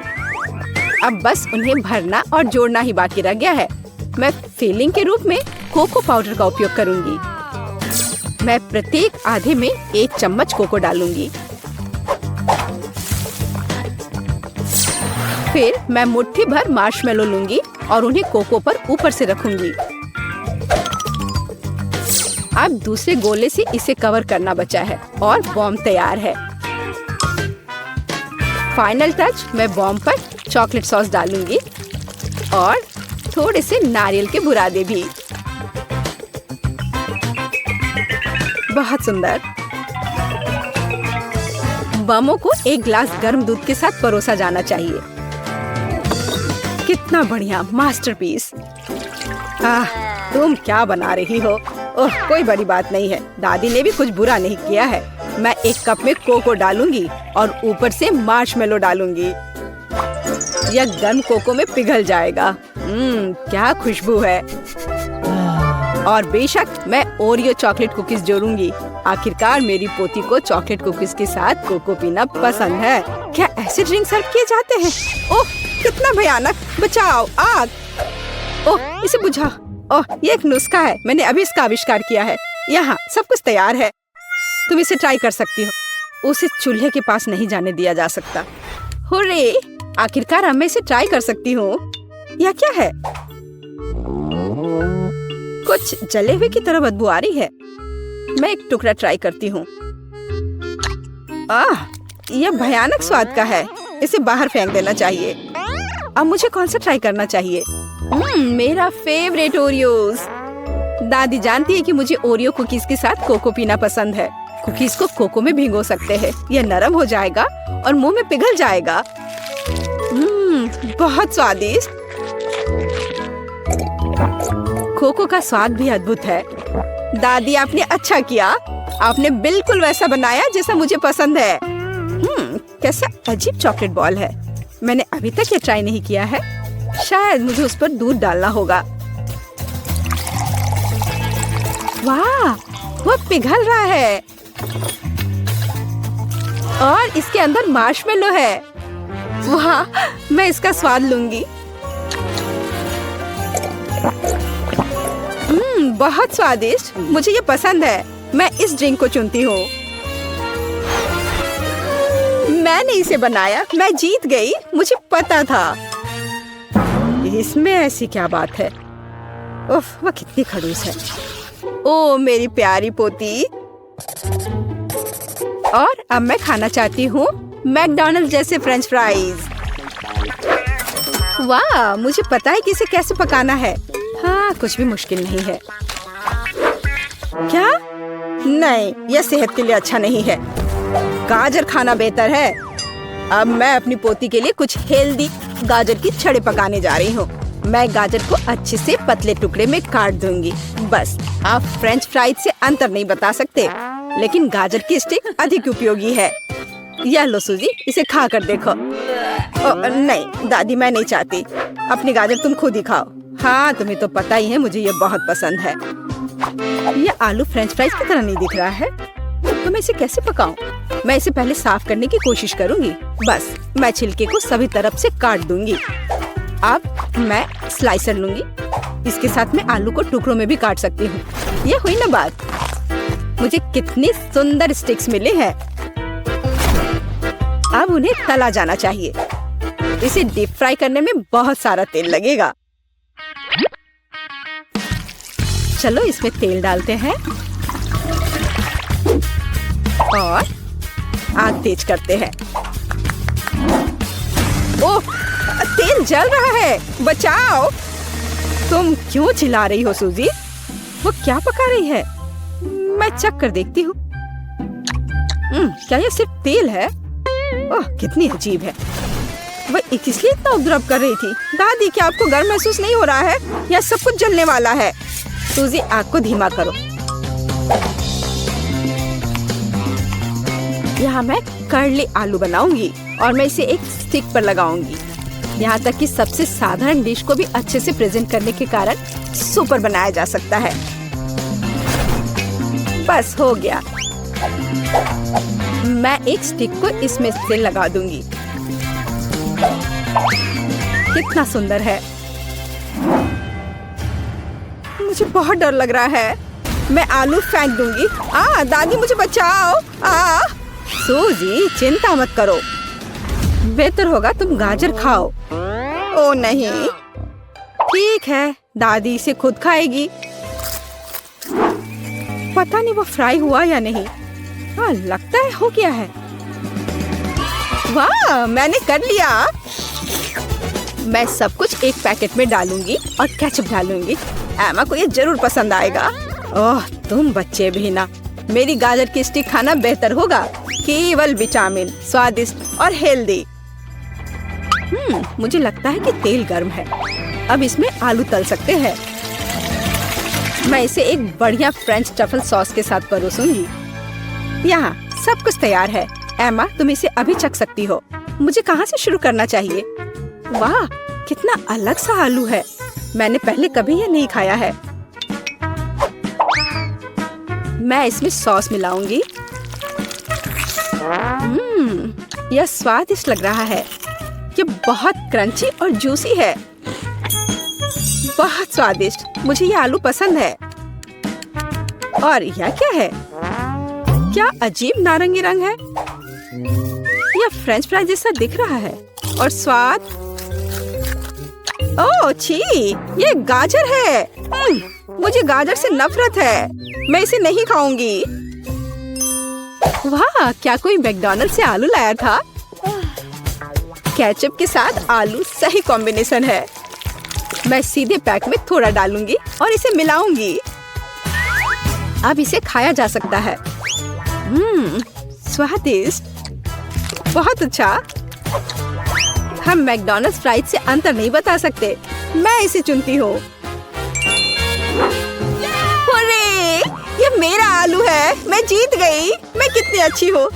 अब बस उन्हें भरना और जोड़ना ही बाकी रह गया है। मैं फिलिंग के रूप में कोको पाउडर का उपयोग करूंगी। मैं प्रत्येक आधे में 1 चम्मच कोको डालूंगी। फिर मैं मुट्ठी भर मार्शमेलो लूंगी और उन्हें कोको पर ऊपर से रखूंगी। अब दूसरे गोले से इसे कवर करना बचा है और बॉम्ब तैयार है। फाइनल टच, मैं बॉम्ब पर चॉकलेट सॉस डालूंगी और थोड़े से नारियल के बुरादे भी। बहुत सुंदर। बमों को एक गिलास गर्म दूध के साथ परोसा जाना चाहिए। कितना बढ़िया मास्टरपीस। तुम क्या बना रही हो? ओह, कोई बड़ी बात नहीं है, दादी ने भी कुछ बुरा नहीं किया है। मैं 1 कप में कोको डालूंगी और ऊपर से मार्शमेलो डालूंगी। यह गर्म कोको में पिघल जाएगा। क्या खुशबू है। और बेशक मैं ओरियो चॉकलेट कुकीज जोड़ूंगी। आखिरकार मेरी पोती को चॉकलेट कुकीज के साथ कोको पीना पसंद है। क्या ऐसे ड्रिंक सर्व किए जाते हैं? ओह, कितना भयानक। बचाओ, आग। ओह, इसे बुझा। ओह, ये एक नुस्खा है, मैंने अभी इसका आविष्कार किया है। यहाँ सब कुछ तैयार है, तुम इसे ट्राई कर सकती हो। उसे चूल्हे के पास नहीं जाने दिया जा सकता। हुर्रे, आखिरकार अब मैं इसे ट्राई कर सकती हूँ। यह क्या है? कुछ जले हुए की तरह बदबू आ रही है। मैं एक टुकड़ा ट्राई करती हूँ। यह भयानक स्वाद का है, इसे बाहर फेंक देना चाहिए। अब मुझे कौन सा ट्राई करना चाहिए? मेरा फेवरेट ओरियोज। दादी जानती है कि मुझे ओरियो कुकीज के साथ कोको पीना पसंद है। कुकीज को कोको में भिगो सकते हैं, यह नरम हो जाएगा और मुंह में पिघल जाएगा। बहुत स्वादिष्ट। कोको का स्वाद भी अद्भुत है। दादी, आपने अच्छा किया, आपने बिल्कुल वैसा बनाया जैसा मुझे पसंद है। कैसा अजीब चॉकलेट बॉल है, मैंने अभी तक ये ट्राई नहीं किया है। शायद मुझे उस पर दूध डालना होगा। वाह, वो पिघल रहा है और इसके अंदर मार्शमेलो है। वाह, मैं इसका स्वाद लूंगी। बहुत स्वादिष्ट, मुझे ये पसंद है। मैं इस ड्रिंक को चुनती हूँ। मैंने इसे बनाया, मैं जीत गई, मुझे पता था। इसमें ऐसी क्या बात है? उफ, वह कितनी खड़ूस है। ओ मेरी प्यारी पोती। और अब मैं खाना चाहती हूँ मैकडॉनल्ड्स जैसे फ्रेंच फ्राइज। वाह, मुझे पता है कि इसे कैसे पकाना है। हाँ, कुछ भी मुश्किल नहीं है। क्या? नहीं, यह सेहत के लिए अच्छा नहीं है। गाजर खाना बेहतर है। अब मैं अपनी पोती के लिए कुछ हेल्दी गाजर की छड़े पकाने जा रही हूँ। मैं गाजर को अच्छे से पतले टुकड़े में काट दूंगी। बस, आप फ्रेंच फ्राइज से अंतर नहीं बता सकते, लेकिन गाजर की स्टिक अधिक उपयोगी है। यह लो सूजी, इसे खा कर देखो। नहीं दादी, मैं नहीं चाहती। अपनी गाजर तुम खुद ही खाओ। हाँ, तुम्हें तो पता ही है मुझे ये बहुत पसंद है। यह आलू फ्रेंच फ्राइज की तरह नहीं दिख रहा है, तो मैं इसे कैसे पकाऊं? मैं इसे पहले साफ करने की कोशिश करूंगी। बस, मैं छिलके को सभी तरफ से काट दूंगी। अब मैं स्लाइसर लूंगी। इसके साथ मैं आलू को टुकड़ों में भी काट सकती हूँ। ये हुई ना बात। मुझे कितनी सुंदर स्टिक्स मिले हैं। अब उन्हें तला जाना चाहिए। इसे डीप फ्राई करने में बहुत सारा तेल लगेगा। चलो इसमें तेल डालते हैं और आग तेज करते हैं। ओह, तेल जल रहा है, बचाओ। तुम क्यों चिल्ला रही हो सूजी? वो क्या पका रही है? मैं चख कर देखती हूँ। क्या ये सिर्फ तेल है? ओह, कितनी अजीब है। वह इसलिए इतना उपद्रव कर रही थी। दादी, क्या आपको गर्म महसूस नहीं हो रहा है? या सब कुछ जलने वाला है? सूजी, आग को धीमा करो। यहाँ मैं कर्ली आलू बनाऊंगी और मैं इसे एक स्टिक पर लगाऊंगी। यहाँ तक कि सबसे साधारण डिश को भी अच्छे से प्रेजेंट करने के कारण सुपर बनाया जा सकता है। बस हो गया। मैं एक स्टिक को इसमें से लगा दूंगी। कितना सुंदर है। मुझे बहुत डर लग रहा है। मैं आलू फेंक दूंगी। दादी, मुझे बचाओ। सूजी, चिंता मत करो। बेहतर होगा तुम गाजर खाओ। ओ नहीं, ठीक है, दादी इसे खुद खाएगी। पता नहीं वो फ्राई हुआ या नहीं। लगता है हो गया है। वाह, मैंने कर लिया। मैं सब कुछ एक पैकेट में डालूंगी और केचप डालूंगी। एमा को ये जरूर पसंद आएगा। ओह, तुम बच्चे भी ना। मेरी गाजर की स्टिक खाना बेहतर होगा। केवल विटामिन, स्वादिष्ट और हेल्दी। मुझे लगता है कि तेल गर्म है। अब इसमें आलू तल सकते हैं। मैं इसे एक बढ़िया फ्रेंच ट्रफल सॉस के साथ परोसूंगी। यहाँ सब कुछ तैयार है। एमा, तुम इसे अभी चख सकती हो। मुझे कहाँ से शुरू करना चाहिए? वाह, कितना अलग सा आलू है। मैंने पहले कभी ये नहीं खाया है। मैं इसमें सॉस मिलाऊंगी। यह स्वादिष्ट लग रहा है। ये बहुत क्रंची और जूसी है। बहुत स्वादिष्ट। मुझे ये आलू पसंद है। और यह क्या है? क्या अजीब नारंगी रंग है। यह फ्रेंच फ्राई जैसा दिख रहा है। और स्वाद, ओह छी, ये गाजर है। मुझे गाजर से नफरत है। मैं इसे नहीं खाऊंगी। वाह, क्या कोई मैकडॉनल्ड से आलू लाया था? केचप के साथ आलू सही कॉम्बिनेशन है। मैं सीधे पैक में थोड़ा डालूंगी और इसे मिलाऊंगी। अब इसे खाया जा सकता है। स्वादिष्ट, बहुत अच्छा। हम मैकडॉनल्ड्स फ्राइज से अंतर नहीं बता सकते। मैं इसे चुनती हूँ। अरे, ये मेरा आलू है। मैं जीत गई। मैं कितनी अच्छी हूँ।